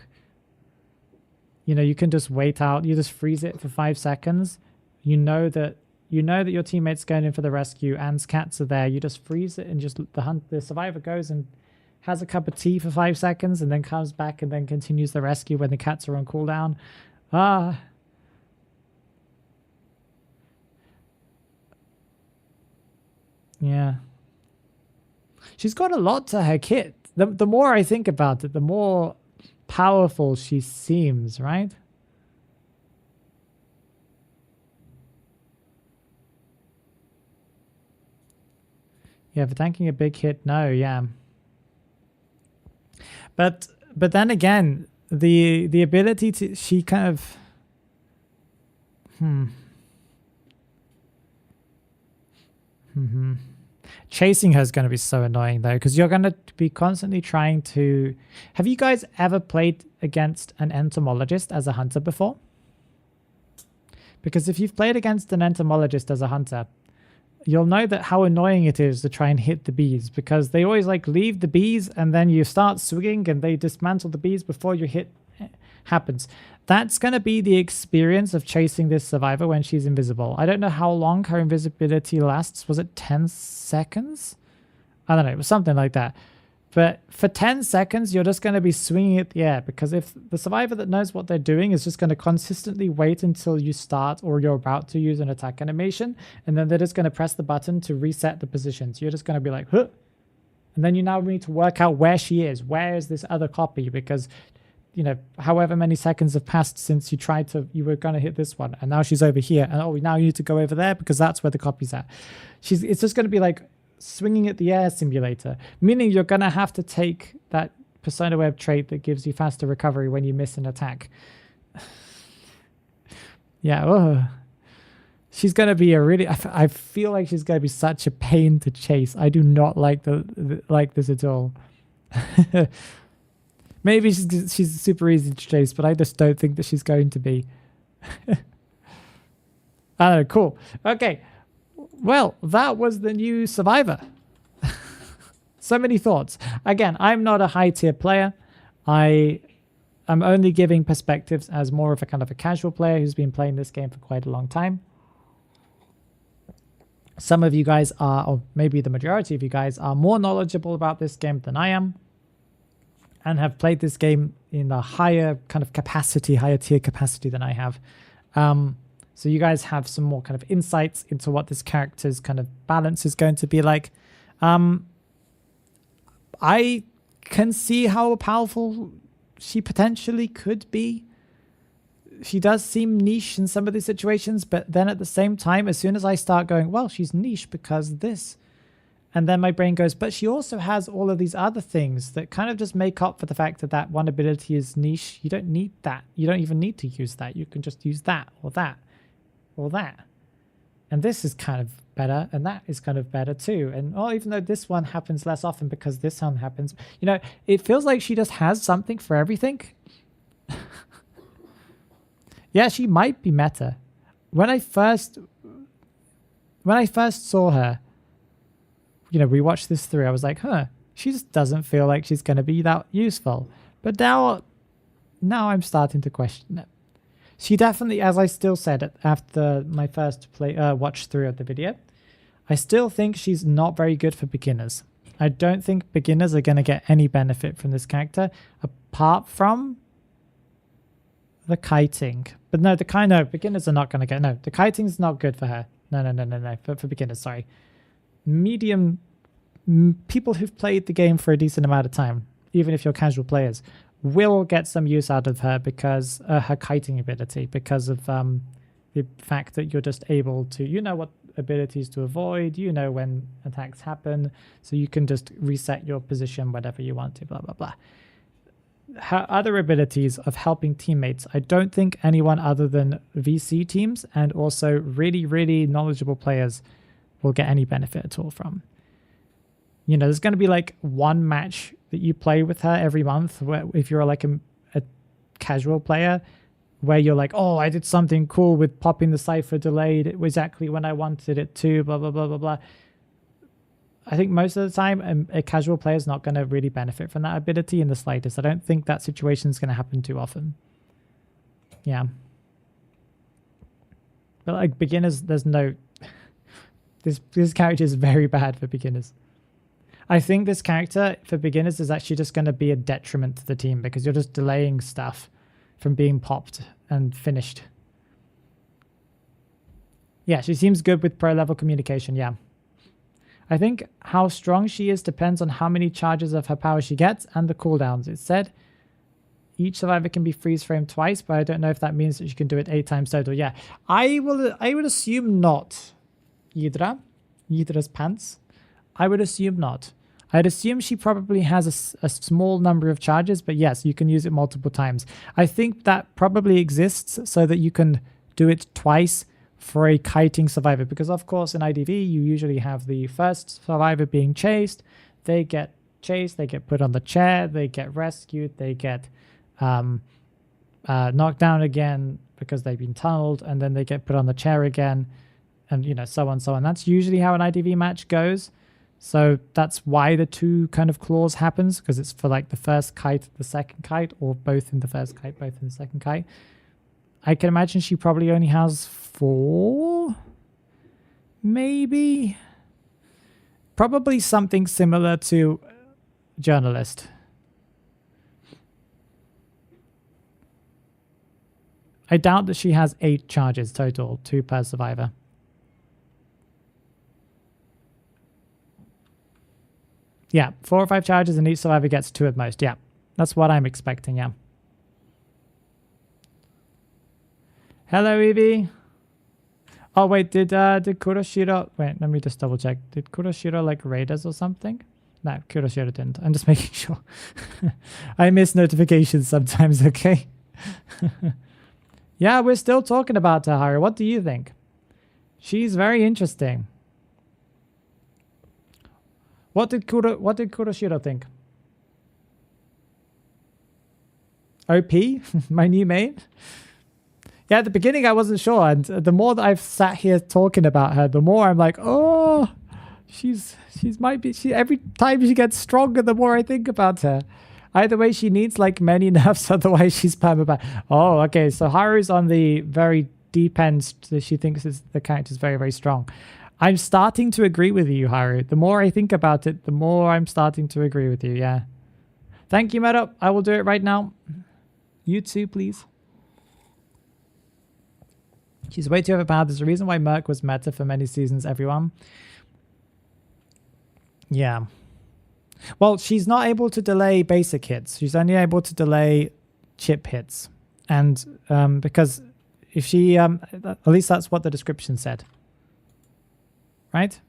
You know, you can just wait out. You just freeze it for 5 seconds. You know that your teammate's going in for the rescue. Anne's cats are there. You just freeze it and just the survivor goes and has a cup of tea for 5 seconds and then comes back and then continues the rescue when the cats are on cooldown. Yeah. She's got a lot to her kit. The more I think about it, the more powerful she seems, right? Yeah, for tanking a big hit, no, yeah. But then again, the ability to, she kind of chasing her is going to be so annoying though, because you're going to be constantly trying to... Have you guys ever played against an entomologist as a hunter before? Because if you've played against an entomologist as a hunter, you'll know that how annoying it is to try and hit the bees, because they always like leave the bees and then you start swinging and they dismantle the bees before your hit happens. That's going to be the experience of chasing this survivor when she's invisible. I don't know how long her invisibility lasts. Was it 10 seconds? I don't know. It was something like that. But for 10 seconds, you're just going to be swinging at the air, because if the survivor that knows what they're doing is just going to consistently wait until you start or you're about to use an attack animation, and then they're just going to press the button to reset the position. So you're just going to be like, huh. And then you now need to work out where she is. Where is this other copy? Because, you know, however many seconds have passed since you were going to hit this one, and now she's over here. And oh, now you need to go over there because that's where the copy's at. It's just going to be like swinging at the air simulator, meaning you're going to have to take that persona web trait that gives you faster recovery when you miss an attack. Yeah, oh. She's going to be a really... I feel like she's going to be such a pain to chase. I do not like this at all. Maybe she's super easy to chase, but I just don't think that she's going to be. I don't know, cool. Okay. Well, that was the new survivor. So many thoughts. Again, I'm not a high tier player. I'm only giving perspectives as more of a kind of a casual player who's been playing this game for quite a long time. Some of you guys are, or maybe the majority of you guys, are more knowledgeable about this game than I am, and have played this game in a higher kind of capacity, higher tier capacity than I have. So you guys have some more kind of insights into what this character's kind of balance is going to be like. I can see how powerful she potentially could be. She does seem niche in some of these situations, but then at the same time, as soon as I start going, well, she's niche because this, and then my brain goes, but she also has all of these other things that kind of just make up for the fact that that one ability is niche. You don't need that. You don't even need to use that. You can just use that or that or that. And this is kind of better, and that is kind of better too. And oh, even though this one happens less often because this one happens, you know, it feels like she just has something for everything. Yeah, she might be meta. When I first saw her, you know, we watched this through, I was like, huh, she just doesn't feel like she's going to be that useful. But now I'm starting to question it. She definitely, as I still said after my first watch through of the video, I still think she's not very good for beginners. I don't think beginners are going to get any benefit from this character apart from the kiting. But no, beginners are not going to get, no, the kiting's not good for her. No, for beginners, sorry. Medium, people who've played the game for a decent amount of time, even if you're casual players, will get some use out of her because her kiting ability, because of the fact that you're just able to, you know what abilities to avoid, you know when attacks happen, so you can just reset your position whenever you want to, blah, blah, blah. Her other abilities of helping teammates, I don't think anyone other than VC teams and also really, really knowledgeable players will get any benefit at all from. You know, there's going to be like one match that you play with her every month where if you're like a casual player where you're like, oh, I did something cool with popping the cipher delayed. It was exactly when I wanted it to, blah, blah, blah, blah, blah. I think most of the time a casual player is not going to really benefit from that ability in the slightest. I don't think that situation is going to happen too often. Yeah. But like beginners, there's no... This character is very bad for beginners. I think this character for beginners is actually just going to be a detriment to the team because you're just delaying stuff from being popped and finished. Yeah, she seems good with pro level communication, yeah. I think how strong she is depends on how many charges of her power she gets and the cooldowns. It said each survivor can be freeze framed twice, but I don't know if that means that she can do it 8 times total. Yeah, I would assume not. Yidra's pants. I would assume not. I'd assume she probably has a small number of charges, but yes, you can use it multiple times. I think that probably exists so that you can do it twice for a kiting survivor, because of course in IDV you usually have the first survivor being chased, they get chased, they get put on the chair, they get rescued, they get knocked down again because they've been tunneled, and then they get put on the chair again, and you know, so on. That's usually how an IDV match goes. So that's why the 2 kind of claws happens, because it's for like the first kite, the second kite, or both in the first kite, both in the second kite. I can imagine she probably only has 4, maybe. Probably something similar to Journalist. I doubt that she has 8 charges total, 2 per survivor. Yeah, 4 or 5 charges and each survivor gets 2 at most. Yeah, that's what I'm expecting, yeah. Hello, Evie. Oh, wait, did Kuroshiro... Wait, let me just double check. Did Kuroshiro like raid us or something? No, Kuroshiro didn't. I'm just making sure. I miss notifications sometimes, okay? Yeah, we're still talking about her, Haru. What do you think? She's very interesting. What did Kuroshiro think? OP? My new main? Yeah, at the beginning I wasn't sure, and the more that I've sat here talking about her, the more I'm like, oh, she's every time she gets stronger, the more I think about her. Either way, she needs like many nerfs, otherwise she's permaban. Oh, okay, so Haru's on the very deep end. She thinks the character's very, very strong. I'm starting to agree with you, Haru. The more I think about it, the more I'm starting to agree with you, yeah. Thank you, Meta. I will do it right now. You too, please. She's way too overpowered. There's a reason why Merc was meta for many seasons, everyone. Yeah. Well, she's not able to delay basic hits. She's only able to delay chip hits. And because if she... at least that's what the description said. Right?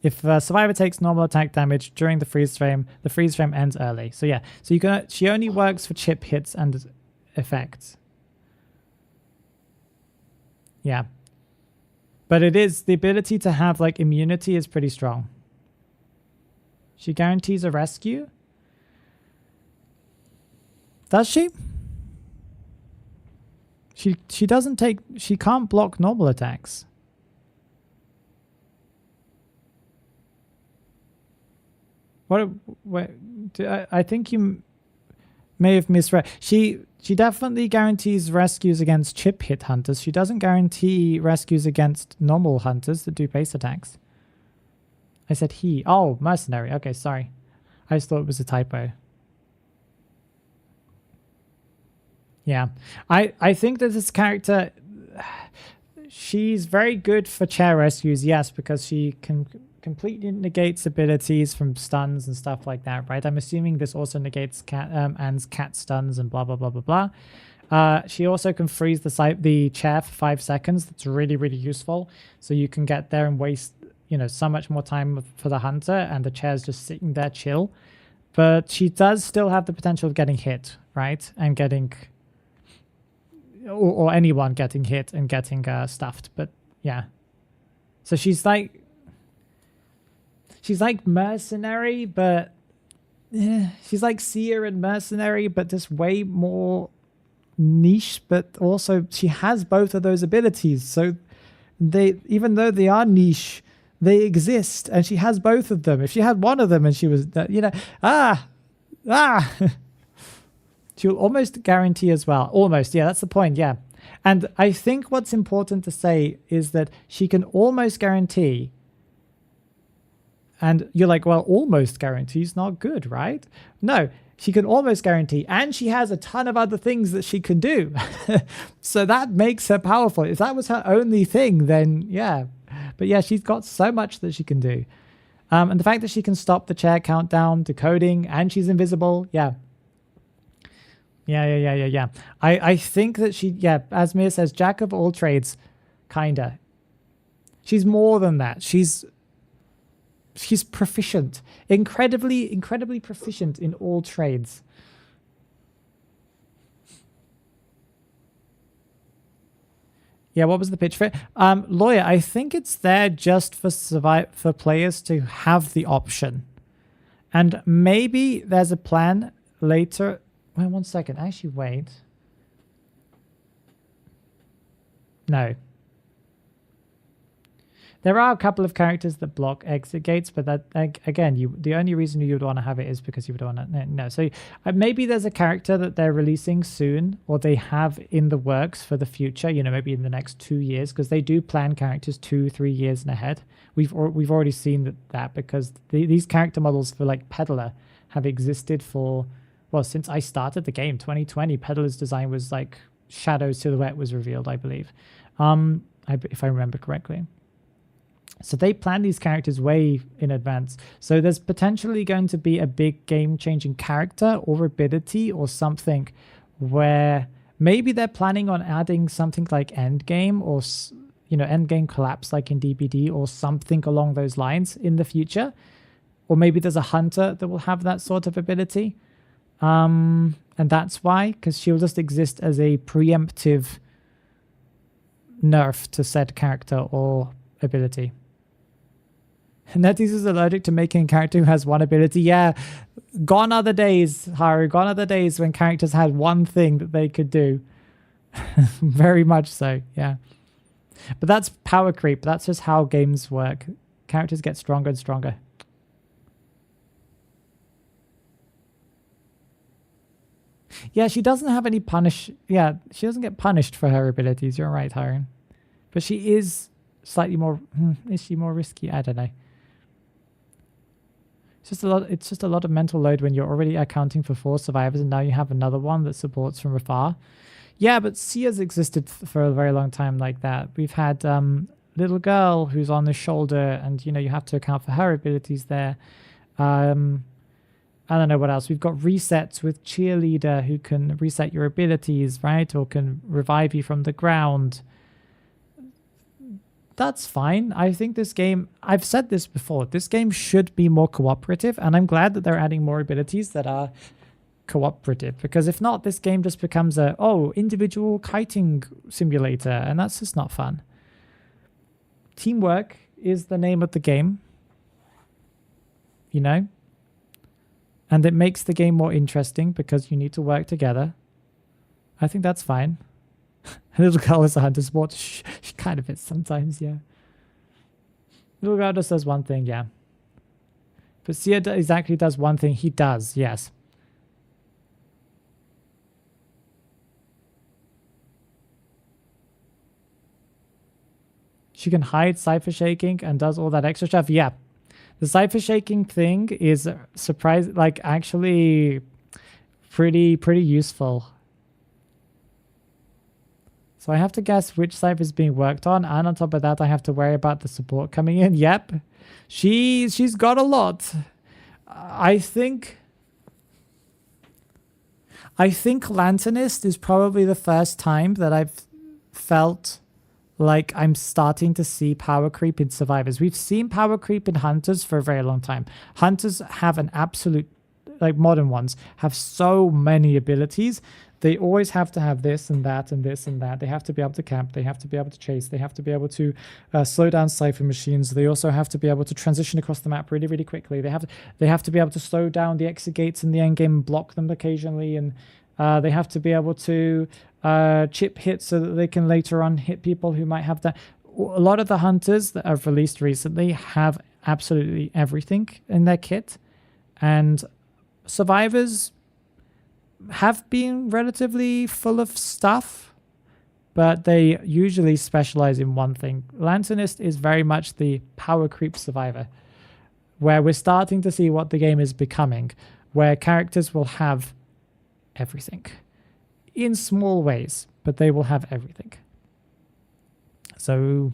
If a survivor takes normal attack damage during the freeze frame ends early. So yeah. So she only works for chip hits and effects. Yeah. But it is, the ability to have like immunity is pretty strong. She guarantees a rescue? Does she? She doesn't take, she can't block normal attacks. I think you may have misread. She definitely guarantees rescues against chip hit hunters. She doesn't guarantee rescues against normal hunters that do base attacks. I said he. Oh, mercenary. Okay, sorry. I just thought it was a typo. Yeah. I think that this character, she's very good for chair rescues, yes, because she can completely negates abilities from stuns and stuff like that, right? I'm assuming this also negates Anne's cat stuns and blah, blah, blah, blah, blah. She also can freeze the chair for 5 seconds. That's really, really useful. So you can get there and waste, you know, so much more time for the hunter, and the chair's just sitting there chill. But she does still have the potential of getting hit, right? And getting... Or anyone getting hit and getting stuffed. But yeah. So she's like mercenary, but she's like seer and mercenary, but just way more niche. But also she has both of those abilities. So even though they are niche, They exist, and she has both of them. If she had one of them and she was, she'll almost guarantee as well. Almost, yeah, that's the point, yeah. And I think what's important to say is that she can almost guarantee, and you're like, well, almost guarantee is not good, right? No, she can almost guarantee, and she has a ton of other things that she can do. So that makes her powerful. If that was her only thing, then yeah. But yeah, she's got so much that she can do. And the fact that she can stop the chair countdown, decoding, and she's invisible, yeah. Yeah. I think that she, yeah, as Mia says, jack of all trades, kinda. She's more than that. She's proficient. Incredibly proficient in all trades. Yeah, what was the pitch for it? Lawyer, I think it's there just for players to have the option. And maybe there's a plan later. Wait, 1 second. Actually, wait. No. There are a couple of characters that block exit gates, but that, again, the only reason you would want to have it is because you would want to. No, so maybe there's a character that they're releasing soon, or they have in the works for the future. You know, maybe in the next 2 years, because they do plan characters 2-3 years ahead. We've already seen that because these character models for like Peddler have existed for, well, since I started the game, 2020. Peddler's design was like Shadow Silhouette was revealed, I believe, if I remember correctly. So they plan these characters way in advance. So there's potentially going to be a big game-changing character or ability or something where maybe they're planning on adding something like endgame or, you know, endgame collapse like in DBD or something along those lines in the future. Or maybe there's a hunter that will have that sort of ability. And that's why, because she'll just exist as a preemptive nerf to said character or ability. Nettie's is allergic to making a character who has one ability. Yeah, gone are the days, Haru. Gone are the days when characters had one thing that they could do. Very much so, yeah. But that's power creep. That's just how games work. Characters get stronger and stronger. Yeah, she doesn't have any punish. Yeah, she doesn't get punished for her abilities. You're right, Haru. But she is slightly more. Is she more risky? I don't know. It's just a lot of mental load when you're already accounting for 4 survivors and now you have another one that supports from afar. Yeah, but Sia's existed for a very long time like that. We've had little girl who's on the shoulder, and you know you have to account for her abilities there. I don't know what else. We've got resets with cheerleader who can reset your abilities, right? Or can revive you from the ground. That's fine. I think this game, I've said this before, this game should be more cooperative, and I'm glad that they're adding more abilities that are cooperative, because if not, this game just becomes a, individual kiting simulator, and that's just not fun. Teamwork is the name of the game, you know? And it makes the game more interesting because you need to work together. I think that's fine. Little girl is a hunter sport. She kind of is sometimes, yeah. Little girl just does one thing, yeah. But Sia exactly does one thing. He does, yes. She can hide cipher shaking and does all that extra stuff. Yeah. The cipher shaking thing is actually pretty useful. So I have to guess which cipher is being worked on, and on top of that, I have to worry about the support coming in. Yep, she's got a lot. I think Lanternist is probably the first time that I've felt like I'm starting to see power creep in survivors. We've seen power creep in hunters for a very long time. Hunters have an absolute, like modern ones, have so many abilities. They always have to have this and that and this and that. They have to be able to camp. They have to be able to chase. They have to be able to slow down cipher machines. They also have to be able to transition across the map really, really quickly. They have to be able to slow down the exit gates in the end game and block them occasionally. And they have to be able to chip hits so that they can later on hit people who might have that. a lot of the hunters that have released recently have absolutely everything in their kit, and survivors have been relatively full of stuff, but they usually specialize in one thing. Lanternist is very much the power creep survivor, where we're starting to see what the game is becoming, where characters will have everything in small ways, but they will have everything. So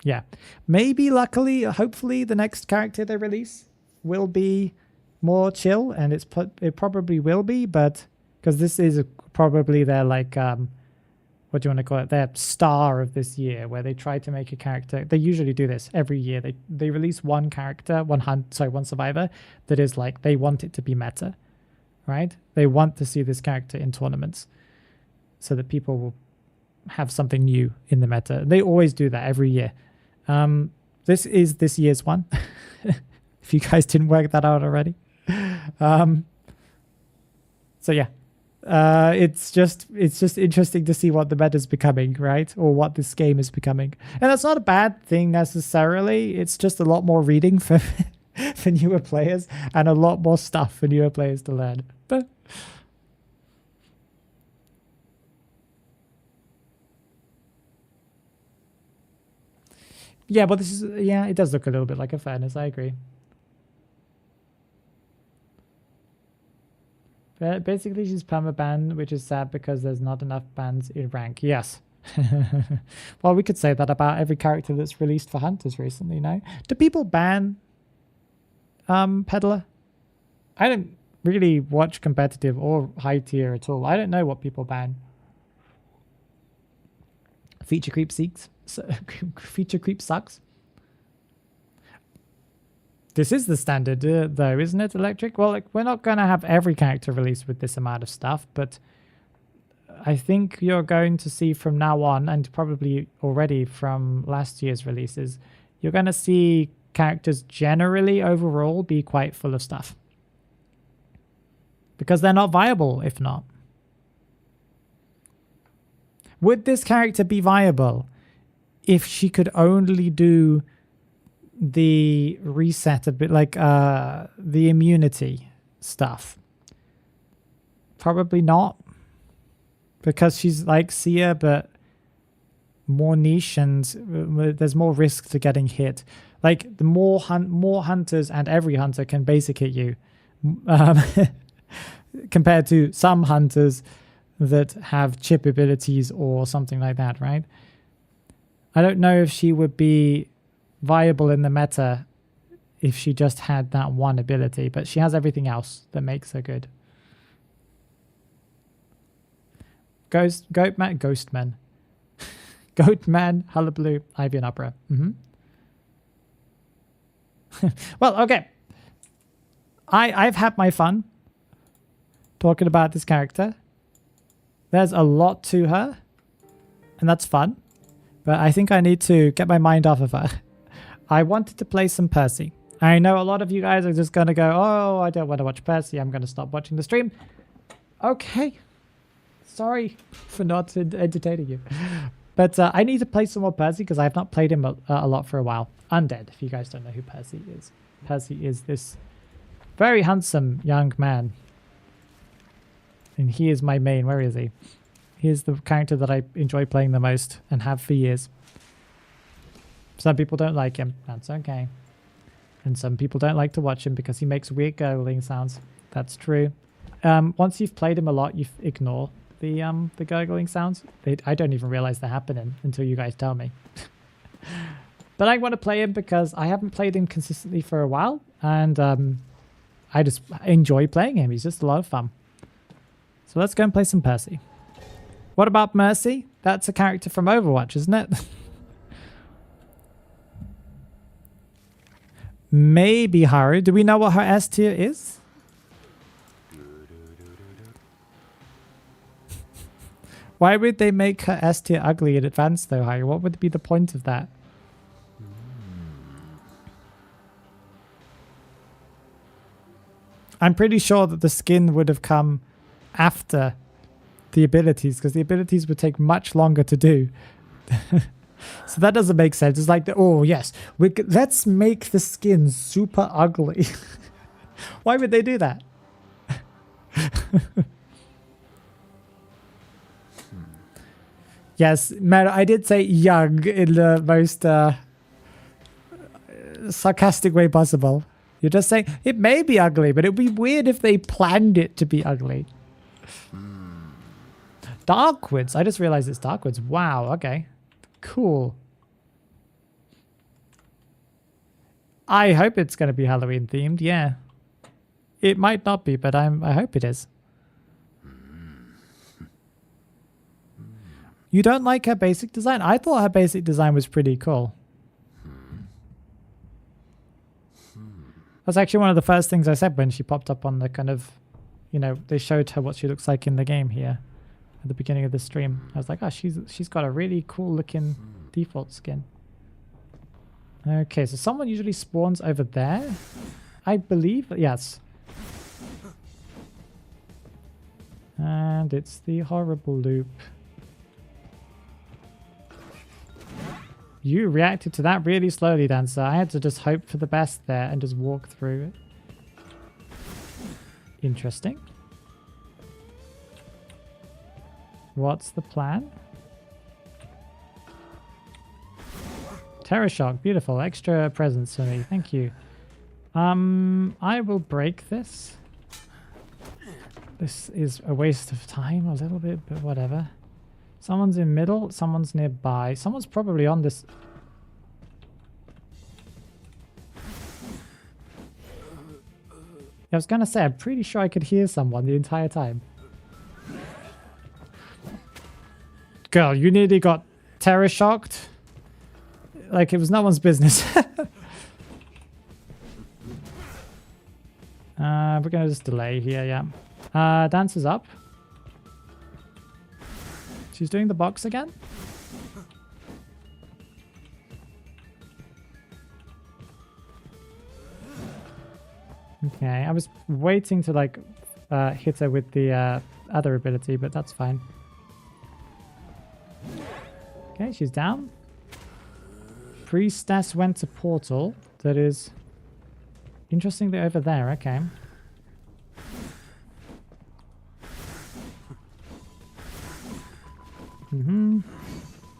yeah, maybe luckily, hopefully the next character they release will be more chill, and it probably will be, but because this is probably their like what do you want to call it, their star of this year, where they try to make a character. They usually do this every year. They release one character, one survivor that is like, they want it to be meta, right? They want to see this character in tournaments so that people will have something new in the meta. They always do that every year. This is this year's one. If you guys didn't work that out already. So yeah, it's just interesting to see what the meta is becoming, right? Or what this game is becoming. And that's not a bad thing necessarily. It's just a lot more reading for for newer players, and a lot more stuff for newer players to learn. But yeah, but this is, yeah, it does look a little bit like a furnace, I agree. But basically, she's permaban, which is sad because there's not enough bans in rank. Yes. Well, we could say that about every character that's released for Hunters recently, no? Do people ban Peddler? I don't really watch competitive or high tier at all. I don't know what people ban. Feature creep seeks. Feature creep sucks. This is the standard, though, isn't it, Electric? Well, like, we're not going to have every character released with this amount of stuff, but I think you're going to see from now on, and probably already from last year's releases, you're going to see characters generally overall be quite full of stuff. Because they're not viable, if not. Would this character be viable if she could only do the reset a bit, like the immunity stuff? Probably not, because she's like Seer but more niche, and there's more risk to getting hit. Like the more hunters, and every hunter can basic hit you, compared to some hunters that have chip abilities or something like that, right? I don't know if she would be viable in the meta if she just had that one ability, but she has everything else that makes her good. Goatman, Hullabaloo, Ivy and Opera. Well, okay. I've had my fun talking about this character. There's a lot to her, and that's fun. But I think I need to get my mind off of her. I wanted to play some Percy. I know a lot of you guys are just going to go, oh, I don't want to watch Percy. I'm going to stop watching the stream. Okay. Sorry for not entertaining you. But I need to play some more Percy because I have not played him a lot for a while. Undead, if you guys don't know who Percy is. Percy is this very handsome young man. And he is my main. Where is he? He is the character that I enjoy playing the most and have for years. Some people don't like him. That's okay. And some people don't like to watch him because he makes weird gurgling sounds. That's true. Once you've played him a lot, you ignore the gurgling sounds. I don't even realize they're happening until you guys tell me. But I want to play him because I haven't played him consistently for a while. And I just enjoy playing him. He's just a lot of fun. So let's go and play some Percy. What about Mercy? That's a character from Overwatch, isn't it? Maybe Haru. Do we know what her S tier is? Why would they make her S tier ugly in advance though, Haru? What would be the point of that? I'm pretty sure that the skin would have come after the abilities, because the abilities would take much longer to do. So that doesn't make sense. It's like, oh yes, let's make the skin super ugly. Why would they do that? Yes, Matt, I did say young in the most sarcastic way possible. You're just saying it may be ugly, but it would be weird if they planned it to be ugly. Darkwoods. I just realized it's Darkwoods. Wow, okay. Cool. I hope it's going to be Halloween themed, yeah. It might not be, but I hope it is. You don't like her basic design? I thought her basic design was pretty cool. That's actually one of the first things I said when she popped up on the kind of, you know, they showed her what she looks like in the game here at the beginning of the stream. I was like, oh, she's got a really cool looking default skin. Okay, so someone usually spawns over there, I believe. Yes. And it's the horrible loop. You reacted to that really slowly, Dancer. I had to just hope for the best there and just walk through it. Interesting. What's the plan? Terror Shock. Beautiful. Extra presents for me. Thank you. I will break this. This is a waste of time a little bit, but whatever. Someone's in middle, someone's nearby. Someone's probably on this. I was going to say, I'm pretty sure I could hear someone the entire time. Girl, you nearly got terror shocked. Like it was no one's business. We're going to just delay here, yeah. Dancer's up. She's doing the box again. Okay, I was waiting to like hit her with the other ability, but that's fine. Okay, she's down. Priestess went to portal. That is interesting. They're over there. Okay.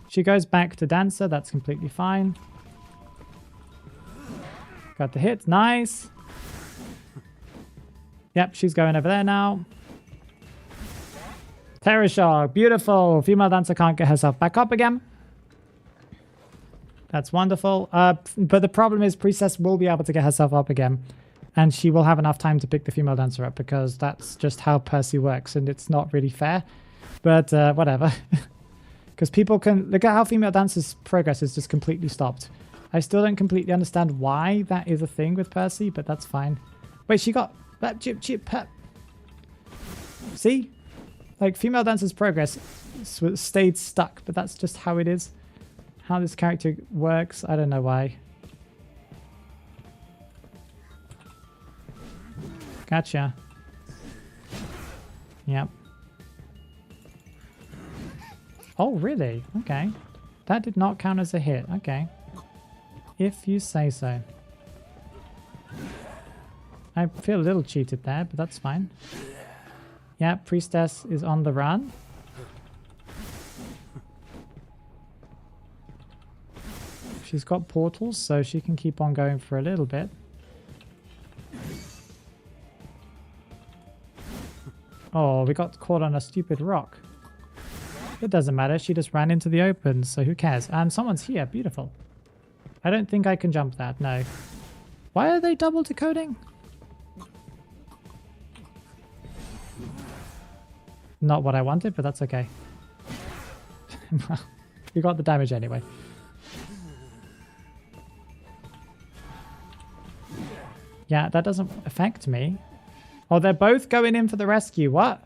She goes back to Dancer. That's completely fine. Got the hit. Nice. Yep, she's going over there now. Terror Shock. Beautiful. Female Dancer can't get herself back up again. That's wonderful. But the problem is Priestess will be able to get herself up again. And she will have enough time to pick the female dancer up because that's just how Percy works. And it's not really fair. But whatever. Because people can... Look at how female dancers' progress is just completely stopped. I still don't completely understand why that is a thing with Percy, but that's fine. Wait, she got... That chip pep. See? Like, female dancers' progress stayed stuck, but that's just how it is. How this character works, I don't know why. Gotcha. Yep. Oh, really? Okay. That did not count as a hit. Okay. If you say so. I feel a little cheated there, but that's fine. Yeah, Priestess is on the run. She's got portals, so she can keep on going for a little bit. Oh, we got caught on a stupid rock. It doesn't matter. She just ran into the open, so who cares? And someone's here. Beautiful. I don't think I can jump that. No. Why are they double decoding? Not what I wanted, but that's okay. We got the damage anyway. Yeah, that doesn't affect me. Oh, they're both going in for the rescue. What?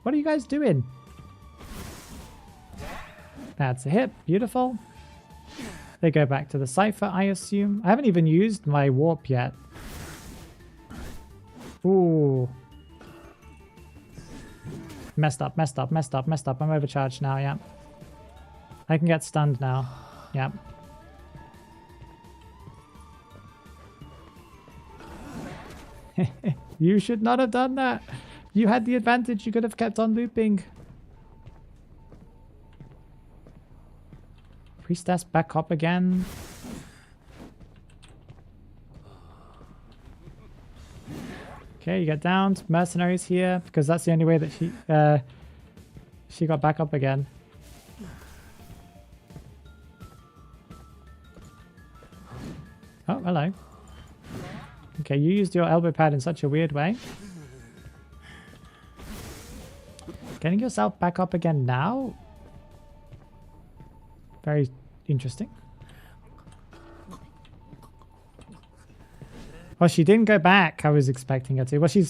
What are you guys doing? That's a hit. Beautiful. They go back to the cipher, I assume. I haven't even used my warp yet. Ooh. Messed up, messed up, messed up, messed up. I'm overcharged now, yeah. I can get stunned now. Yep. You should not have done that. You had the advantage. You could have kept on looping. Priestess back up again. Okay, you get downed. Mercenaries here because that's the only way that she got back up again. Oh, hello. Okay, you used your elbow pad in such a weird way. Getting yourself back up again now? Very interesting. Oh, she didn't go back. I was expecting her to. Well, she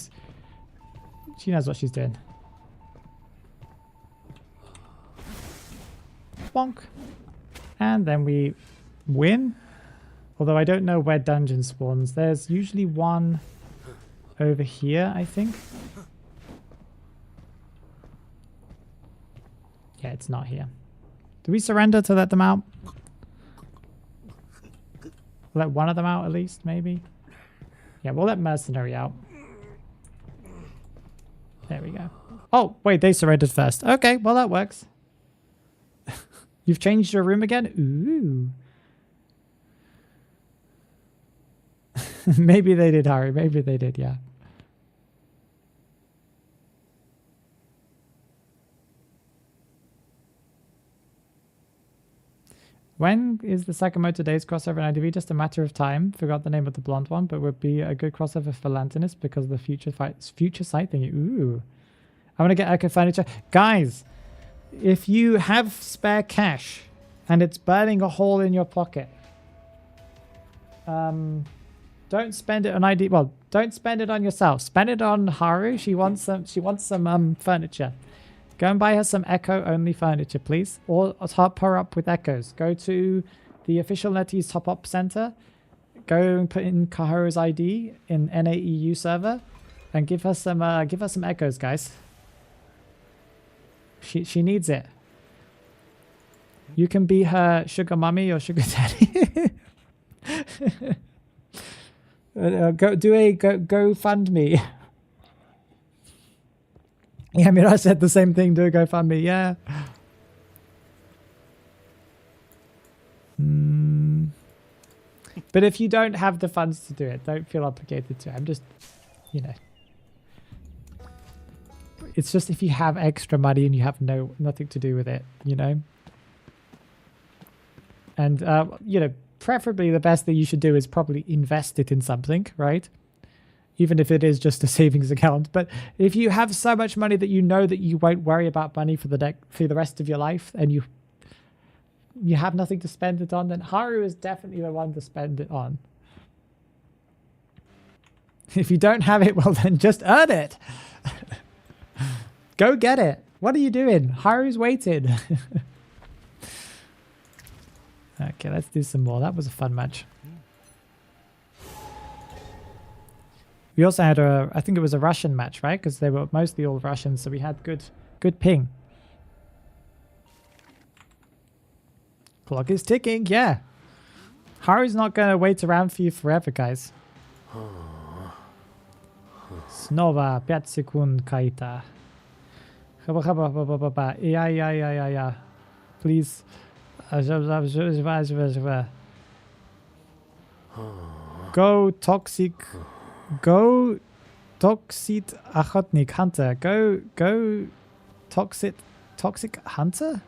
knows what she's doing. Bonk. And then we win. Although I don't know where dungeon spawns. There's usually one over here, I think. Yeah, it's not here. Do we surrender to let them out? Let one of them out at least, maybe? Yeah, we'll let Mercenary out. There we go. Oh, wait, they surrendered first. Okay, well, that works. You've changed your room again? Ooh. Maybe they did, Harry. Maybe they did, yeah. When is the Sakamoto Days crossover in IDV? Just a matter of time. Forgot the name of the blonde one, but would be a good crossover for Lanternist because of the future sight thingy. Ooh. I want to get Echo Furniture. Guys, if you have spare cash and it's burning a hole in your pocket, don't spend it on ID. Well, don't spend it on yourself. Spend it on Haru. She wants some furniture. Go and buy her some Echo-only furniture, please. Or top her up with Echoes. Go to the official NetEase top-up center. Go and put in Kaharu's ID in NAEU server, and give her some Echoes, guys. She needs it. You can be her sugar mummy or sugar daddy. Go fund me. Yeah, I mean, I said the same thing. Do a GoFundMe, yeah. But if you don't have the funds to do it, don't feel obligated to. I'm just, you know. It's just if you have extra money and you have nothing to do with it, you know. And, you know, preferably the best thing you should do is probably invest it in something, right? Even if it is just a savings account. But if you have so much money that you know that you won't worry about money for the rest of your life, and you have nothing to spend it on, then Haru is definitely the one to spend it on. If you don't have it, well then just earn it. Go get it. What are you doing? Haru's waiting. Okay, let's do some more. That was a fun match. We also had I think it was a Russian match, right? Because they were mostly all Russians, so we had good ping. Clock is ticking, yeah. Haru's not going to wait around for you forever, guys. Snova 5 sekund kaita. Yeah. Please. Go toxic. Go toxic Achotnik Hunter. Go toxic Hunter?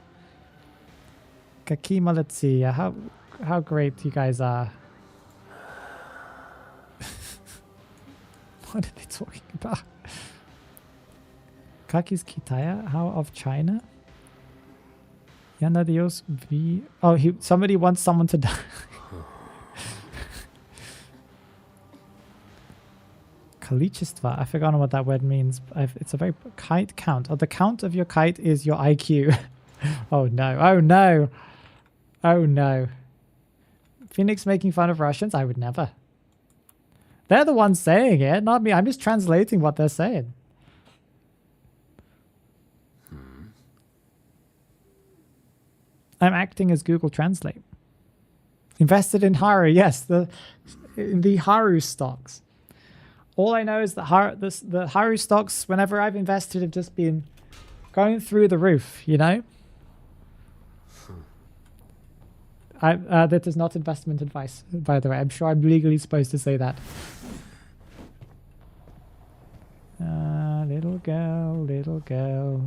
Kaki Maletsi. How great you guys are. What are they talking about? Kaki's Kitaya? How of China? Yana Dios V. Oh, somebody wants someone to die. Kalichistva. I've forgotten what that word means. It's a very kite count. Oh, the count of your kite is your IQ. Oh no. Oh no. Oh no. Phoenix making fun of Russians? I would never. They're the ones saying it, not me. I'm just translating what they're saying. I'm acting as Google Translate. Invested in Haru, yes, in the Haru stocks. All I know is that the Haru stocks, whenever I've invested, have just been going through the roof, you know? That is not investment advice, by the way. I'm sure I'm legally supposed to say that. Little girl.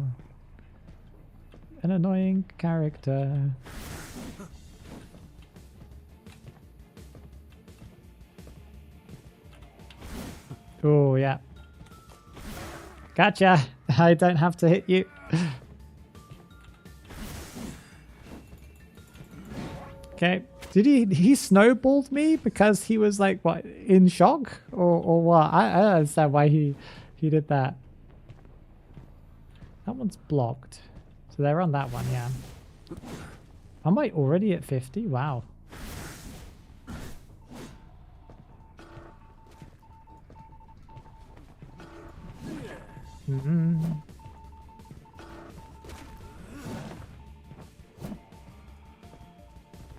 An annoying character. Oh, yeah. Gotcha. I don't have to hit you. Okay. Did he snowballed me because he was like, what, in shock? Or what? I don't understand why he did that. That one's blocked. So they're on that one, yeah. Am I already at 50? Wow.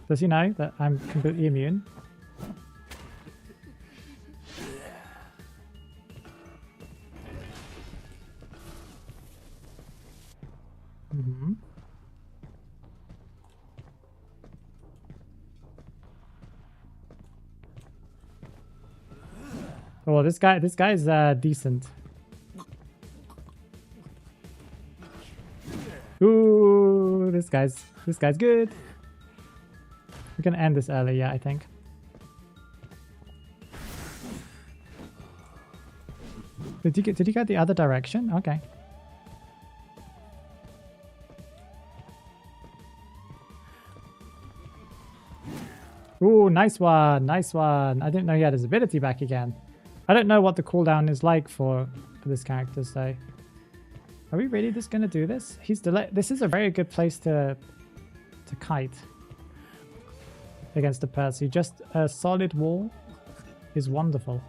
Does he know that I'm completely immune? Oh, this guy's decent. Ooh, this guy's good. We're gonna end this early, yeah, I think. Did he go the other direction? Okay. Ooh, nice one, nice one. I didn't know he had his ability back again. I don't know what the cooldown is like for this character, so... Are we really just gonna do this? This is a very good place to kite against a Percy. Just a solid wall is wonderful.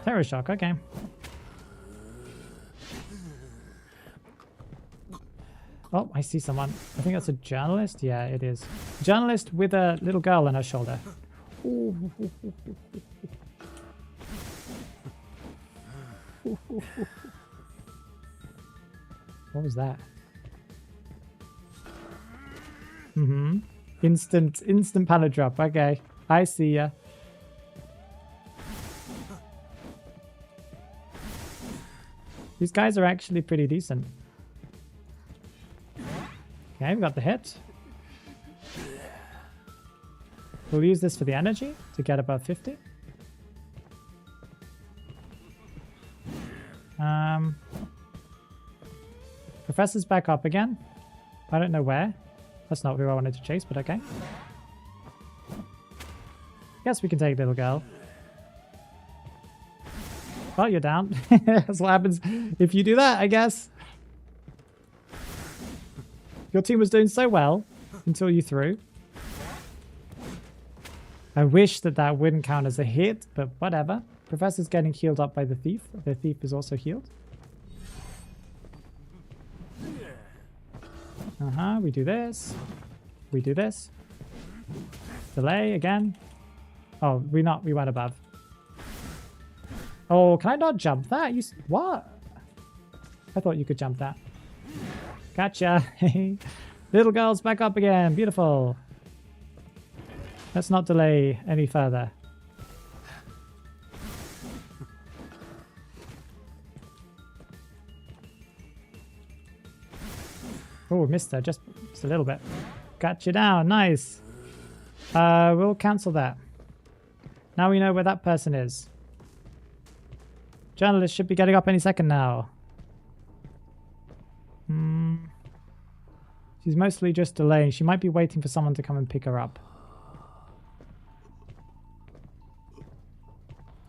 Terror shock, okay. Oh, I see someone. I think that's a journalist. Yeah, it is. Journalist with a little girl on her shoulder. Ooh. What was that? Instant pallet drop. Okay, I see ya. These guys are actually pretty decent. Okay, we got the hit. We'll use this for the energy to get above 50. Professor's back up again. I don't know where. That's not who I wanted to chase, but okay. Guess we can take little girl. Well, you're down. That's what happens if you do that, I guess. Your team was doing so well until you threw. I wish that wouldn't count as a hit, but whatever. Professor's getting healed up by the thief. The thief is also healed. We do this. We do this. Delay again. Oh, we went above. Oh, can I not jump that? What? I thought you could jump that. Gotcha. Little girl's back up again. Beautiful. Let's not delay any further. Oh, missed her just a little bit. Got you down. Nice. We'll cancel that. Now we know where that person is. Journalist should be getting up any second now. She's mostly just delaying. She might be waiting for someone to come and pick her up.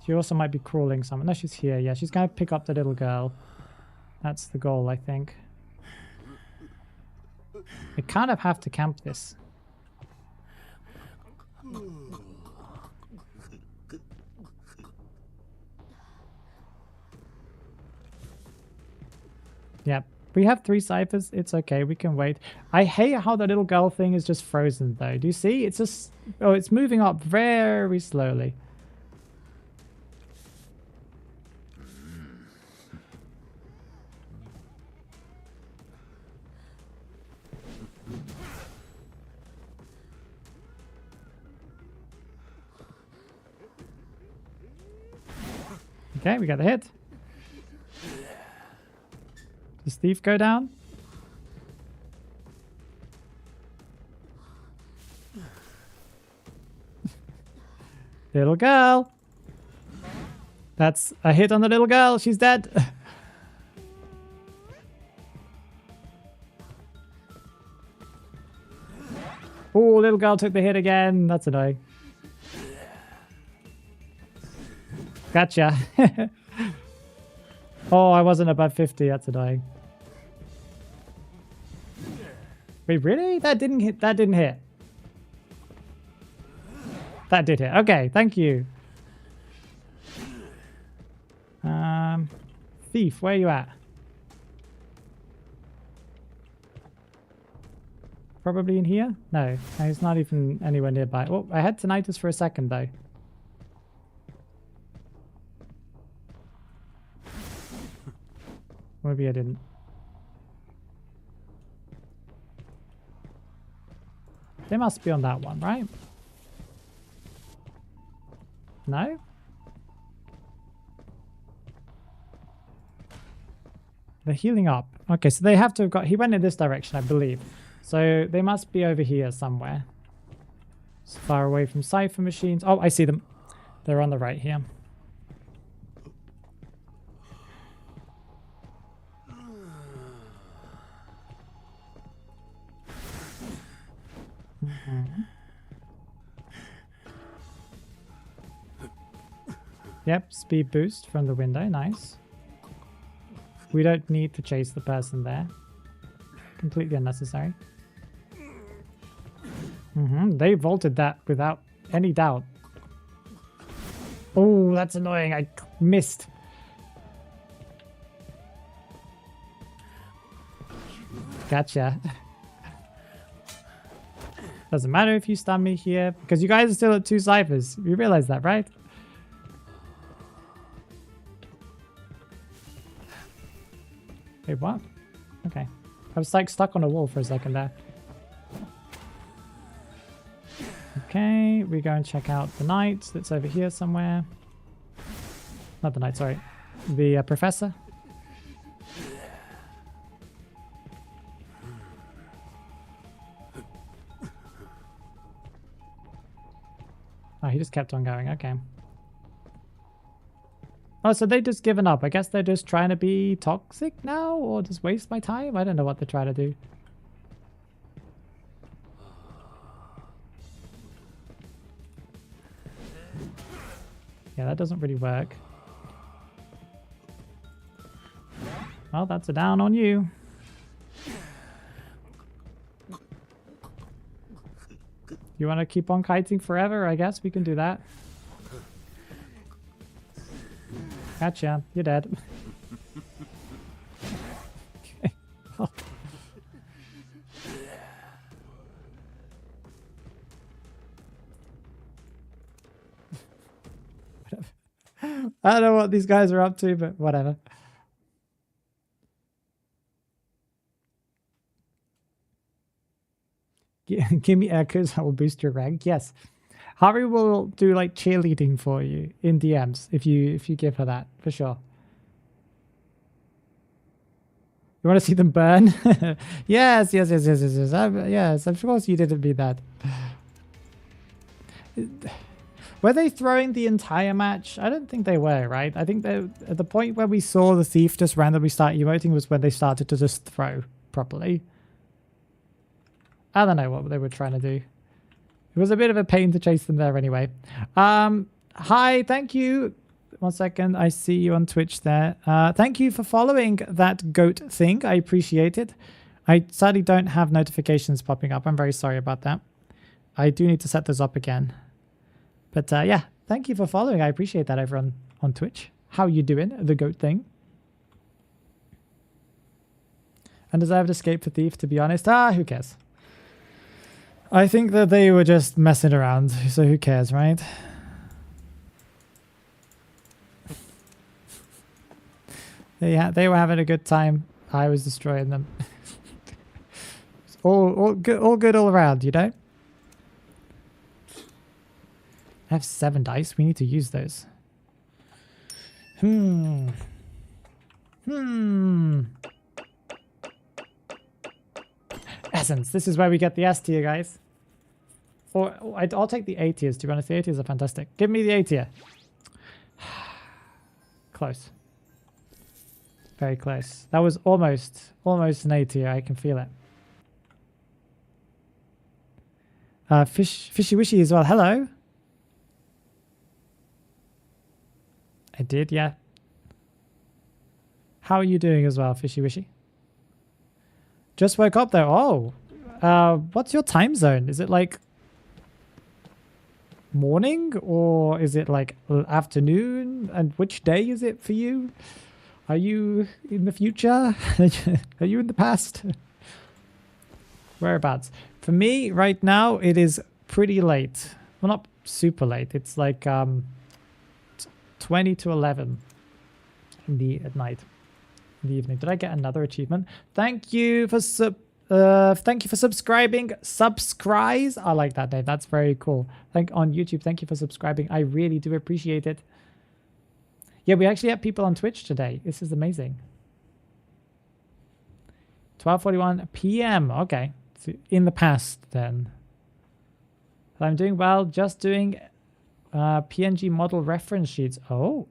She also might be crawling somewhere. No, she's here. Yeah, she's going to pick up the little girl. That's the goal, I think. I kind of have to camp this. Yeah, We have 3 ciphers. It's okay. We can wait. I hate how the little girl thing is just frozen, though. Do you see? It's just... Oh, it's moving up very slowly. Okay, we got the hit. Does Thief go down? Little girl. That's a hit on the little girl. She's dead. Oh, little girl took the hit again. That's annoying. Gotcha. Oh, I wasn't above 50. That's annoying. Wait, really? That didn't hit. That didn't hit. That did hit. Okay, thank you. Thief, where are you at? Probably in here? No, he's not even anywhere nearby. Oh, I had tinnitus for a second though. Maybe I didn't. They must be on that one, right? No? They're healing up. Okay, so they have to have got... He went in this direction, I believe. So they must be over here somewhere. It's far away from cipher machines. Oh, I see them. They're on the right here. Yep, speed boost from the window. Nice. We don't need to chase the person there. Completely unnecessary. They vaulted that without any doubt. Oh, that's annoying. I missed. Gotcha. Doesn't matter if you stun me here, because you guys are still at 2 ciphers. You realize that, right? Wait, what? Okay. I was like stuck on a wall for a second there. Okay, we go and check out the knight that's over here somewhere. Not the knight, sorry. The professor. Oh, he just kept on going. Okay. Oh, so they just given up. I guess they're just trying to be toxic now or just waste my time. I don't know what they're trying to do. Yeah, that doesn't really work. Well, that's a down on you. You want to keep on kiting forever? I guess we can do that. Gotcha. You're dead. Okay. I don't know what these guys are up to, but whatever. Give me echoes, I will boost your rank. Yes. Hari will do like cheerleading for you in DMs if you give her that, for sure. You want to see them burn? Yes. Yes, of course you didn't mean that. Were they throwing the entire match? I don't think they were, right? I think they, at the point where we saw the thief just randomly start emoting was when they started to just throw properly. I don't know what they were trying to do. It was a bit of a pain to chase them there anyway. Hi, thank you. 1 second, I see you on Twitch there. Thank you for following that goat thing. I appreciate it. I sadly don't have notifications popping up. I'm very sorry about that. I do need to set those up again. But yeah, thank you for following. I appreciate that over on Twitch. How you doing, the goat thing? Undeserved escape for thief, to be honest. Who cares? I think that they were just messing around, so who cares, right? They were having a good time. I was destroying them. It's all good all around, you know? I have 7 dice. We need to use those. Essence. This is where we get the S tier, guys. Or I'll take the A tiers, to be honest. The A tiers are fantastic. Give me the A tier. Close. Very close. That was almost an A tier. I can feel it. Fishy Wishy as well. Hello. I did, yeah. How are you doing as well, Fishy Wishy? Just woke up though. Oh. What's your time zone? Is it like morning or is it like afternoon? And which day is it for you? Are you in the future? Are you in the past? Whereabouts? For me, right now, it is pretty late. Well, not super late. It's like 20 to 11 at night, in the evening. Did I get another achievement? Thank you for subscribing. Subscribe. I like that name. That's very cool. On YouTube. Thank you for subscribing. I really do appreciate it. Yeah, we actually have people on Twitch today. This is amazing. 12:41 p.m. Okay. So in the past then. I'm doing well. Just doing PNG model reference sheets. Oh.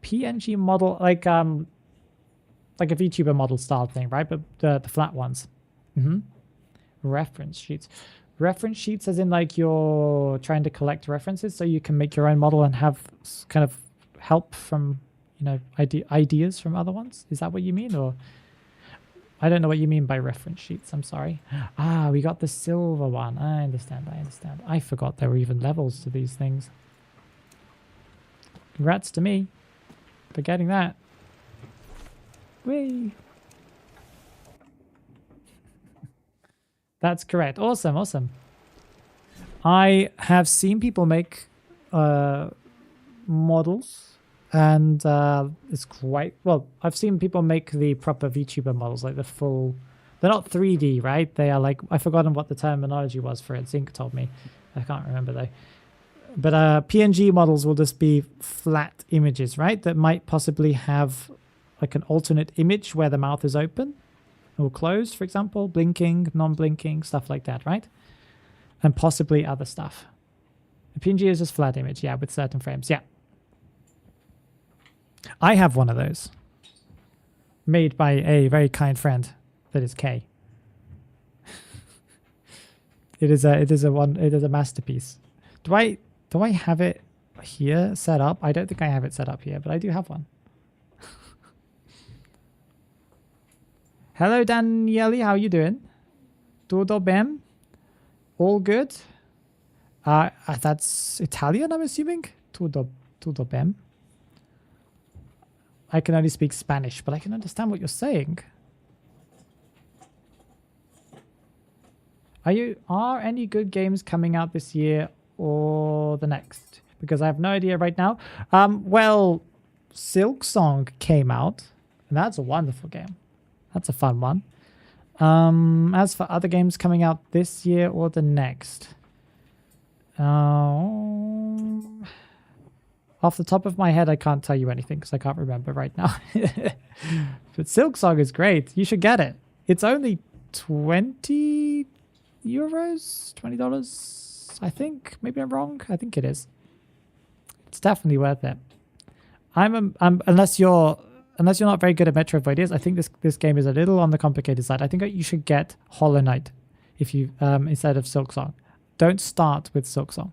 PNG model like a VTuber model style thing, right? But the flat ones. Reference sheets. Reference sheets as in like you're trying to collect references so you can make your own model and have kind of help from, you know, ideas from other ones. Is that what you mean? Or I don't know what you mean by reference sheets. I'm sorry. We got the silver one. I understand. I forgot there were even levels to these things. Congrats to me for getting that. Whee! That's correct. Awesome. I have seen people make models. And it's quite well. I've seen people make the proper VTuber models, like the full. They're not 3D, right? They are like, I've forgotten what the terminology was for it. Zinc told me. I can't remember though. But PNG models will just be flat images, right? That might possibly have like an alternate image where the mouth is open or closed, for example, blinking, non-blinking, stuff like that, right? And possibly other stuff. The PNG is just flat image, yeah, with certain frames, yeah. I have one of those made by a very kind friend that is K. It is a masterpiece. Do I have it here set up? I don't think I have it set up here, but I do have one. Hello Daniele, how you doing? Tutto bem? All good? That's Italian, I'm assuming. Tutto bem. I can only speak Spanish, but I can understand what you're saying. Are any good games coming out this year or the next? Because I have no idea right now. Well, Silk Song came out, and that's a wonderful game. That's a fun one. As for other games coming out this year or the next, off the top of my head, I can't tell you anything because I can't remember right now. But Silk Song is great. You should get it. It's only 20 euros, $20, I think. Maybe I'm wrong. I think it is. It's definitely worth it. Unless you're not very good at Metroidvanias, I think this game is a little on the complicated side. I think you should get Hollow Knight if you instead of Silk Song. Don't start with Silk Song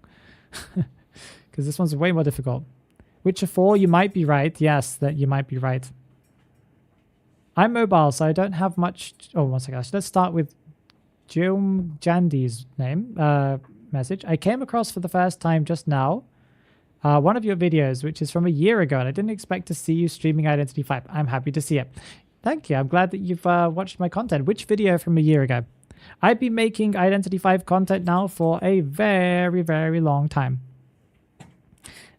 because this one's way more difficult. Witcher 4, you might be right. Yes, that you might be right. I'm mobile, so I don't have much. Oh, one second. Let's start with Jandy's message. I came across for the first time just now one of your videos, which is from a year ago, and I didn't expect to see you streaming Identity 5. I'm happy to see it. Thank you. I'm glad that you've watched my content. Which video from a year ago? I've been making Identity 5 content now for a very, very long time.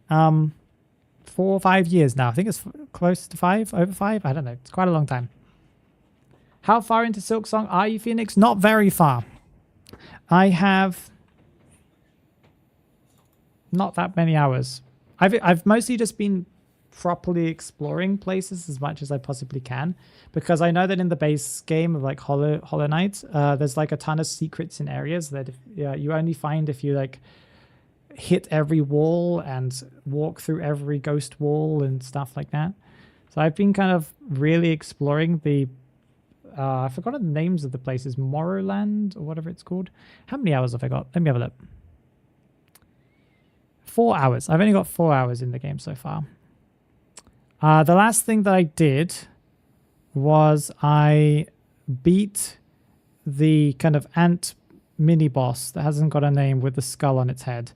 4 or 5 years now. I think it's close to 5, over 5. I don't know. It's quite a long time. How far into Silksong are you, Phoenix? Not very far. I have not that many hours. I've mostly just been properly exploring places as much as I possibly can, because I know that in the base game of like Hollow Knight, there's like a ton of secrets in areas that you only find if you like hit every wall and walk through every ghost wall and stuff like that. So I've been kind of really exploring the I forgot the names of the places, Morrowland or whatever it's called. How many hours have I got? Let me have a look. 4 hours. I've only got 4 hours in the game so far. The last thing that I did was I beat the kind of ant mini boss that hasn't got a name with the skull on its head.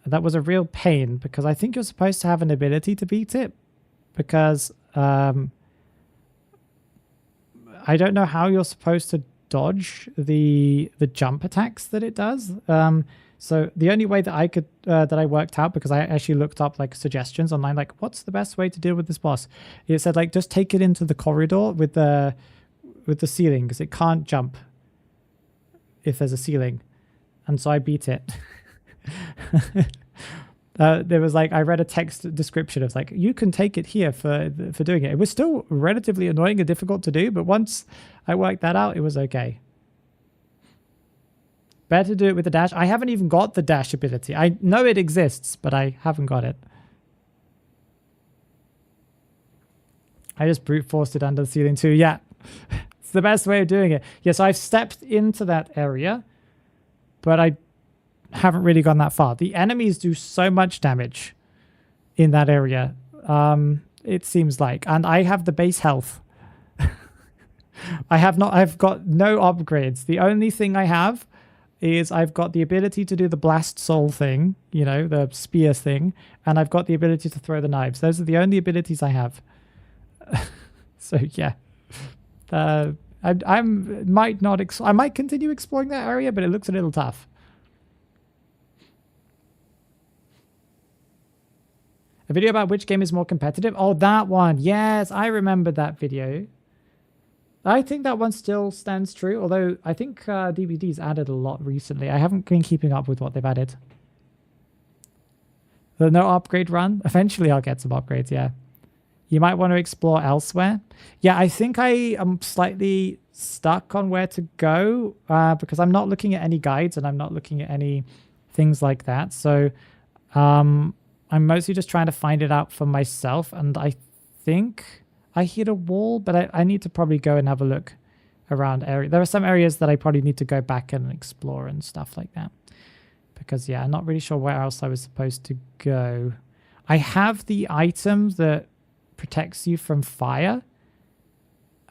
That was a real pain because I think you're supposed to have an ability to beat it, because I don't know how you're supposed to dodge the jump attacks that it does. So the only way that I could that I worked out, because I actually looked up like suggestions online, like what's the best way to deal with this boss? It said like just take it into the corridor with the ceiling, because it can't jump if there's a ceiling. And so I beat it. There was like, I read a text description of like, you can take it here for doing it. It was still relatively annoying and difficult to do, but once I worked that out, it was okay. Better do it with the dash. I haven't even got the dash ability. I know it exists, but I haven't got it. I just brute forced it under the ceiling too. Yeah, it's the best way of doing it. Yes, I've stepped into that area, but I haven't really gone that far. The enemies do so much damage in that area, it seems like, and I have the base health. I've got no upgrades. The only thing I have is I've got the ability to do the blast soul thing, you know, the spear thing, and I've got the ability to throw the knives. Those are the only abilities I have. So yeah, I might continue exploring that area, but it looks a little tough. A video about which game is more competitive? Oh, that one. Yes, I remember that video. I think that one still stands true, although I think DVD's added a lot recently. I haven't been keeping up with what they've added. The no upgrade run? Eventually I'll get some upgrades, yeah. You might want to explore elsewhere. Yeah, I think I am slightly stuck on where to go because I'm not looking at any guides and I'm not looking at any things like that. So I'm mostly just trying to find it out for myself, and I think I hit a wall, but I need to probably go and have a look around area. There are some areas that I probably need to go back and explore and stuff like that. Because, yeah, I'm not really sure where else I was supposed to go. I have the item that protects you from fire,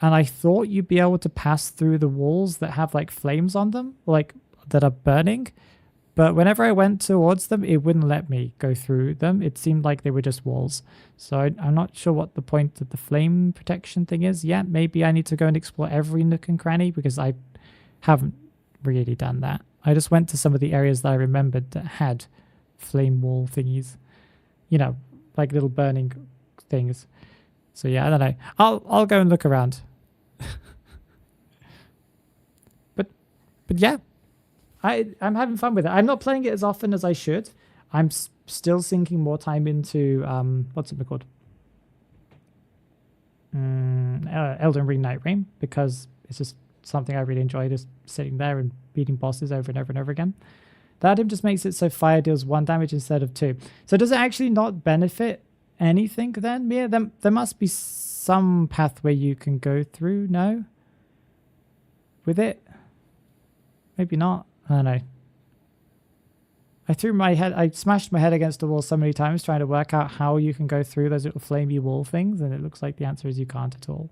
and I thought you'd be able to pass through the walls that have, like, flames on them, like, that are burning. But whenever I went towards them, it wouldn't let me go through them. It seemed like they were just walls. So I'm not sure what the point of the flame protection thing is yet. Maybe I need to go and explore every nook and cranny, because I haven't really done that. I just went to some of the areas that I remembered that had flame wall thingies. You know, like little burning things. So yeah, I don't know. I'll go and look around. But yeah. I'm having fun with it. I'm not playing it as often as I should. I'm still sinking more time into what's it called? Elden Ring Night Rain, because it's just something I really enjoy, just sitting there and beating bosses over and over and over again. That item just makes it so fire deals 1 damage instead of 2. So does it actually not benefit anything then? Yeah, there must be some path where you can go through, no? With it? Maybe not. I don't know. I smashed my head against the wall so many times trying to work out how you can go through those little flamey wall things, and it looks like the answer is you can't at all.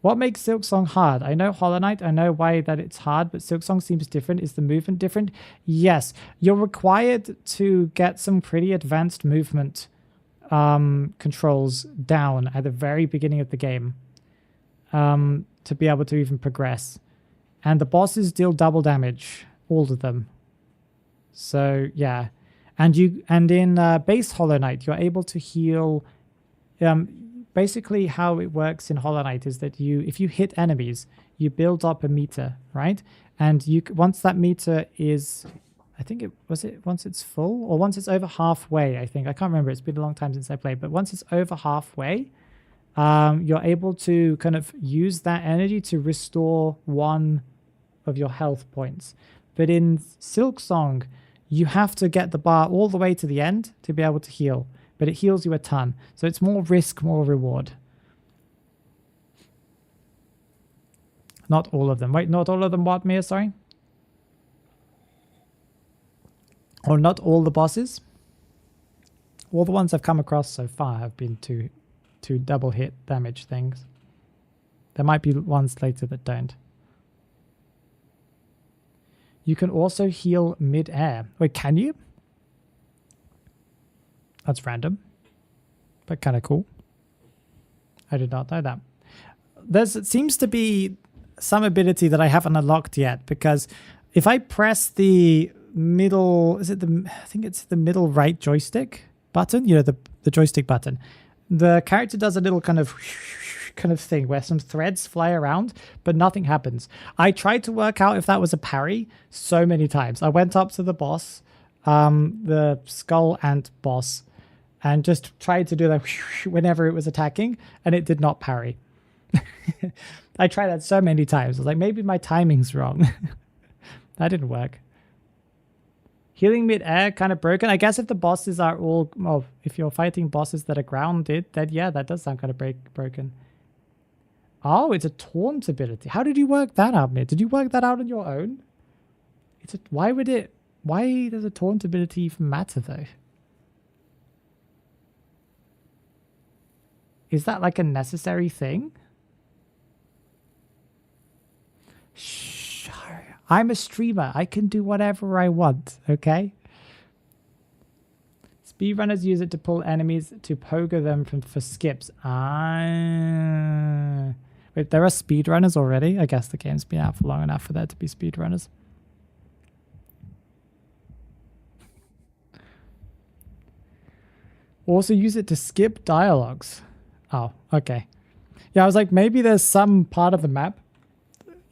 What makes Silksong hard? I know Hollow Knight, I know why that it's hard, but Silksong seems different. Is the movement different? Yes. You're required to get some pretty advanced movement controls down at the very beginning of the game to be able to even progress. And the bosses deal double damage, all of them. So yeah, and in base Hollow Knight, you're able to heal. Basically, how it works in Hollow Knight is that if you hit enemies, you build up a meter, right? And once that meter is, I think once it's full or once it's over halfway. I can't remember. It's been a long time since I played, but once it's over halfway, you're able to kind of use that energy to restore one of your health points. But in Silksong, you have to get the bar all the way to the end to be able to heal. But it heals you a ton. So it's more risk, more reward. Not all of them. Wait, not all of them what, Mia? Sorry? Or not all the bosses? All the ones I've come across so far have been two double hit damage things. There might be ones later that don't. You can also heal mid-air. Wait, can you? That's random, but kind of cool. I did not know that. It seems to be some ability that I haven't unlocked yet, because if I press the middle, I think it's the middle right joystick button, the joystick button, the character does a little kind of thing where some threads fly around, but nothing happens. I tried to work out if that was a parry so many times. I went up to the boss, the skull ant boss, and just tried to do that whenever it was attacking, and it did not parry. I tried that so many times. I was like, maybe my timing's wrong. That didn't work. Healing mid-air, kind of broken. I guess if the bosses are all... Well, if you're fighting bosses that are grounded, then yeah, that does sound kind of broken. Oh, it's a taunt ability. How did you work that out, Mid? Did you work that out on your own? Why does a taunt ability even matter, though? Is that like a necessary thing? Shh. I'm a streamer. I can do whatever I want, okay? Speedrunners use it to pull enemies to pogo them for skips. Wait, there are speedrunners already? I guess the game's been out for long enough for there to be speedrunners. Also use it to skip dialogues. Oh, okay. Yeah, I was like, maybe there's some part of the map,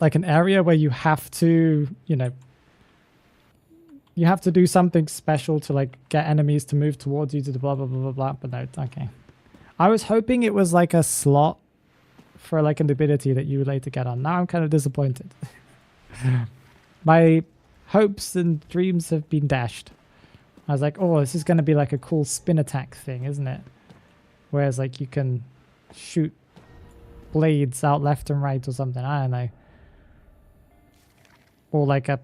like an area where you have to, you have to do something special to like get enemies to move towards you to the blah, blah, blah, blah, blah. But no, okay. I was hoping it was like a slot for like an ability that you would later get on. Now I'm kind of disappointed. My hopes and dreams have been dashed. I was like, oh, this is going to be like a cool spin attack thing, isn't it? Whereas like you can shoot blades out left and right or something. I don't know. Or like a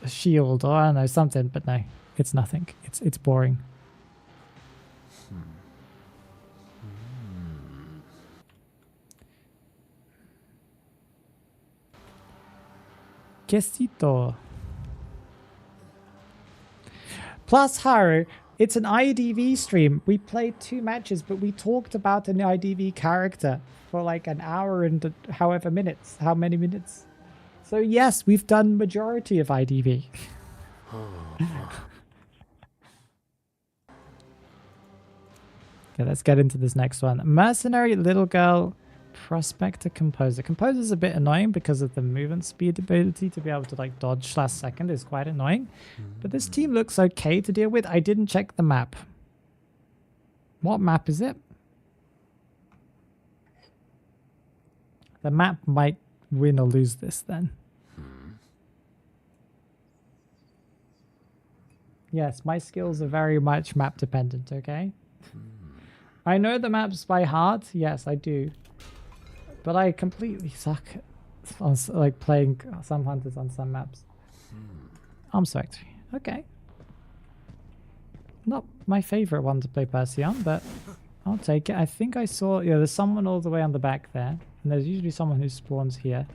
shield or I don't know, something. But no, it's nothing. It's boring. Quesito. Plus, Haru, it's an IDV stream. We played 2 matches, but we talked about an IDV character for like an hour and however minutes. How many minutes? So yes, we've done majority of IDV. Okay, let's get into this next one. Mercenary, little girl, prospector, composer. Composer's a bit annoying because of the movement speed ability to be able to like dodge last second is quite annoying. But this team looks okay to deal with. I didn't check the map. What map is it? The map might win or lose this then. Yes, my skills are very much map dependent, okay? I know the maps by heart. Yes, I do. But I completely suck on like playing some hunters on some maps. Arms Factory. Okay. Not my favorite one to play Percy on, but I'll take it. I think I saw... Yeah, there's someone all the way on the back there. And there's usually someone who spawns here.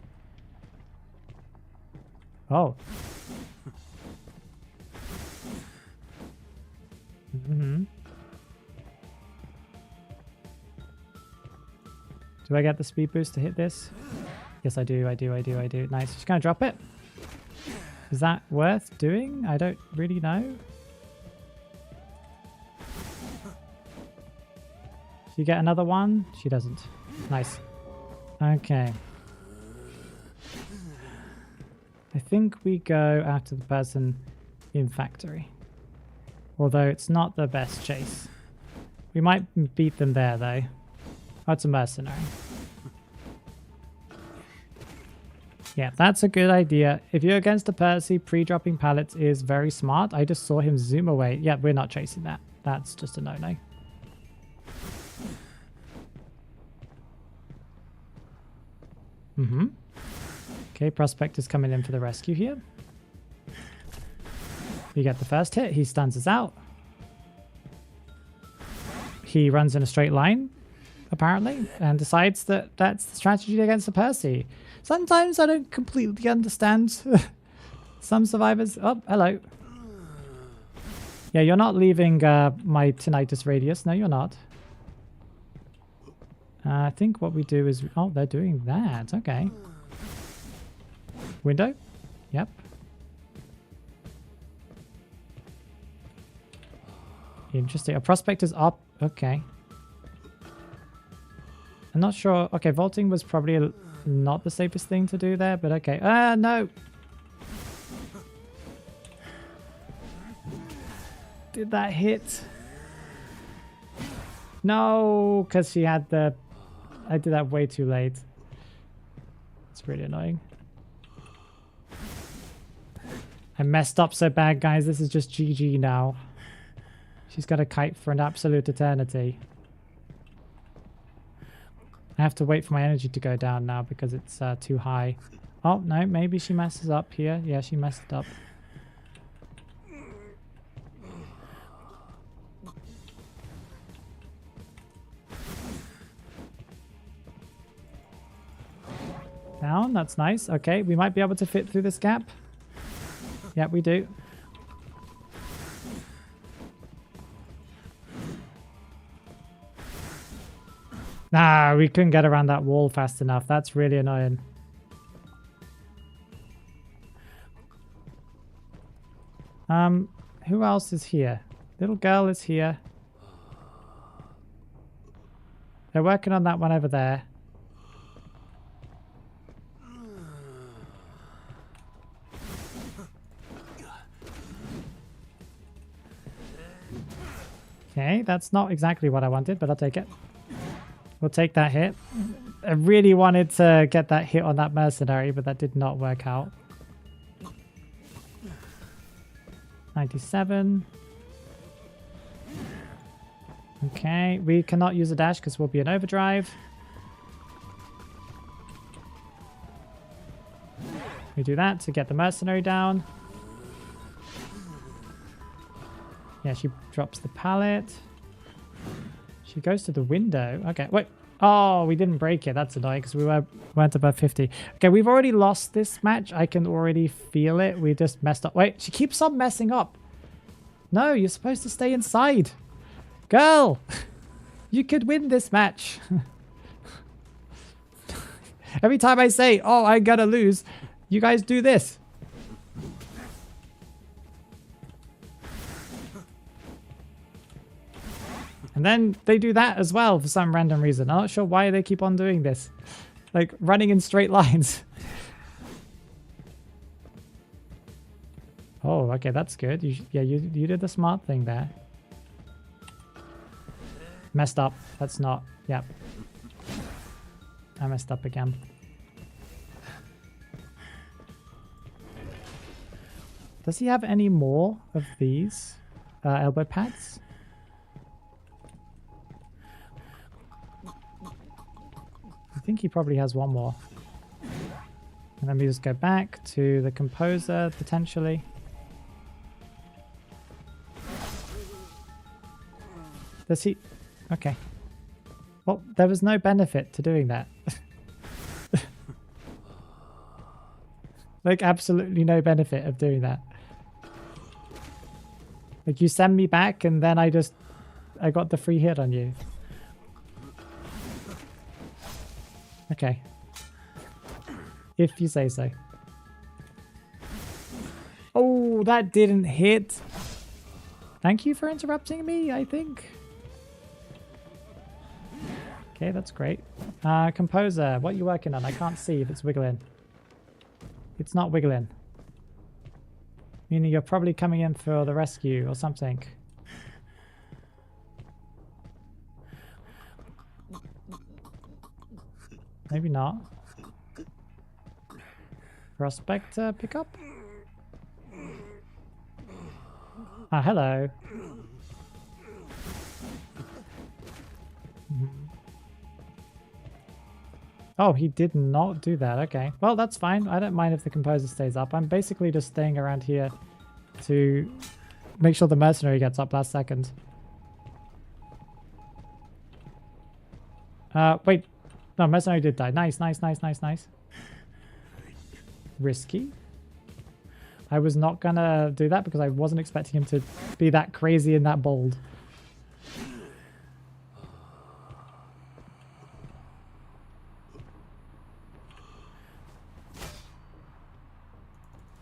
Oh. Do I get the speed boost to hit this? Yes, I do. Nice. Just gonna drop it. Is that worth doing? I don't really know. She get another one? She doesn't. Nice. Okay. I think we go after the person in factory. Although it's not the best chase. We might beat them there though. Oh, it's a mercenary. Yeah, that's a good idea. If you're against a Percy, pre-dropping pallets is very smart. I just saw him zoom away. Yeah, we're not chasing that. That's just a no-no. Okay, Prospect is coming in for the rescue here. We get the first hit. He stuns us out. He runs in a straight line, apparently, and decides that that's the strategy against the Percy. Sometimes I don't completely understand some survivors. Oh, hello. Yeah, you're not leaving my tinnitus radius. No, you're not. I think what we do is... Oh, they're doing that. Okay. Window? Yep. Interesting. A prospect is up. Okay. I'm not sure. Okay, vaulting was probably not the safest thing to do there, but okay. No! Did that hit? No, because she had the... I did that way too late. It's really annoying. I messed up so bad, guys. This is just GG now. She's got a kite for an absolute eternity. I have to wait for my energy to go down now because it's too high. Oh, no, maybe she messes up here. Yeah, she messed up. Down, that's nice. Okay, we might be able to fit through this gap. Yeah, we do. Nah, we couldn't get around that wall fast enough. That's really annoying. Who else is here? Little girl is here. They're working on that one over there. Okay, that's not exactly what I wanted, but I'll take it. We'll take that hit. I really wanted to get that hit on that mercenary, but that did not work out. 97. Okay, we cannot use a dash because we'll be in overdrive. We do that to get the mercenary down. Yeah, she drops the pallet. She goes to the window. Okay, wait. Oh, we didn't break it. That's annoying because we weren't above 50. Okay, we've already lost this match. I can already feel it. We just messed up. Wait, she keeps on messing up. No, you're supposed to stay inside. Girl, you could win this match. Every time I say, oh, I'm gonna lose, you guys do this. And then they do that as well for some random reason. I'm not sure why they keep on doing this. Like running in straight lines. Oh, okay, that's good. You did the smart thing there. Messed up. That's not... Yep. I messed up again. Does he have any more of these elbow pads? I think he probably has one more. And then we just go back to the composer, potentially. Does he... Okay. Well, there was no benefit to doing that. Like, absolutely no benefit of doing that. Like, you send me back and then I got the free hit on you. Okay. If you say so. Oh, that didn't hit. Thank you for interrupting me, I think. Okay, that's great. Composer, what are you working on? I can't see if it's wiggling. It's not wiggling. Meaning you're probably coming in for the rescue or something. Maybe not. Prospector pickup? Ah, hello. Oh, he did not do that. Okay. Well, that's fine. I don't mind if the composer stays up. I'm basically just staying around here to make sure the mercenary gets up last second. Wait. No, mercenary did die. Nice, nice, nice, nice, nice. Risky. I was not gonna do that because I wasn't expecting him to be that crazy and that bold.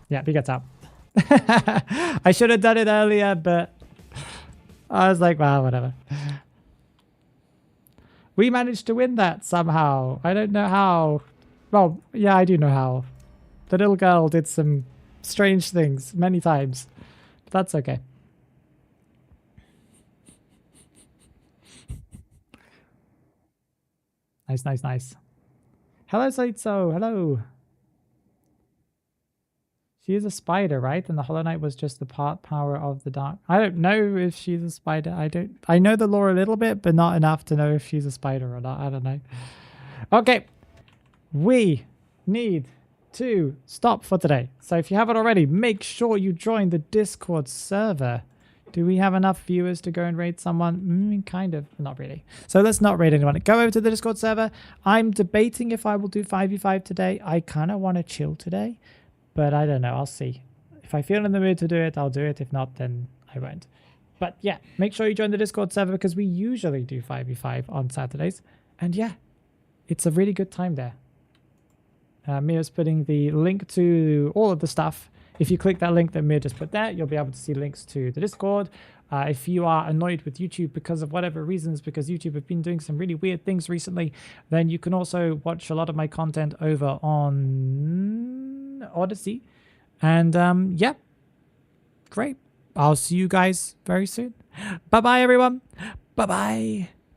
Yeah, he gets up. I should have done it earlier, but I was like, well, whatever. We managed to win that somehow. I don't know how. Well, yeah, I do know how. The little girl did some strange things many times. But that's okay. Nice, nice, nice. Hello, Saitso. Hello. She is a spider, right? And the Hollow Knight was just the power of the dark. I don't know if she's a spider. I know the lore a little bit, but not enough to know if she's a spider or not. I don't know. Okay. We need to stop for today. So if you haven't already, make sure you join the Discord server. Do we have enough viewers to go and raid someone? Kind of. Not really. So let's not raid anyone. Go over to the Discord server. I'm debating if I will do 5v5 today. I kind of want to chill today. But I don't know. I'll see. If I feel in the mood to do it, I'll do it. If not, then I won't. But yeah, make sure you join the Discord server because we usually do 5v5 on Saturdays. And yeah, it's a really good time there. Mia's putting the link to all of the stuff. If you click that link that Mia just put there, you'll be able to see links to the Discord. If you are annoyed with YouTube because of whatever reasons, because YouTube have been doing some really weird things recently, then you can also watch a lot of my content over on Odyssey. And yeah, great. I'll see you guys very soon. Bye-bye, everyone. Bye-bye.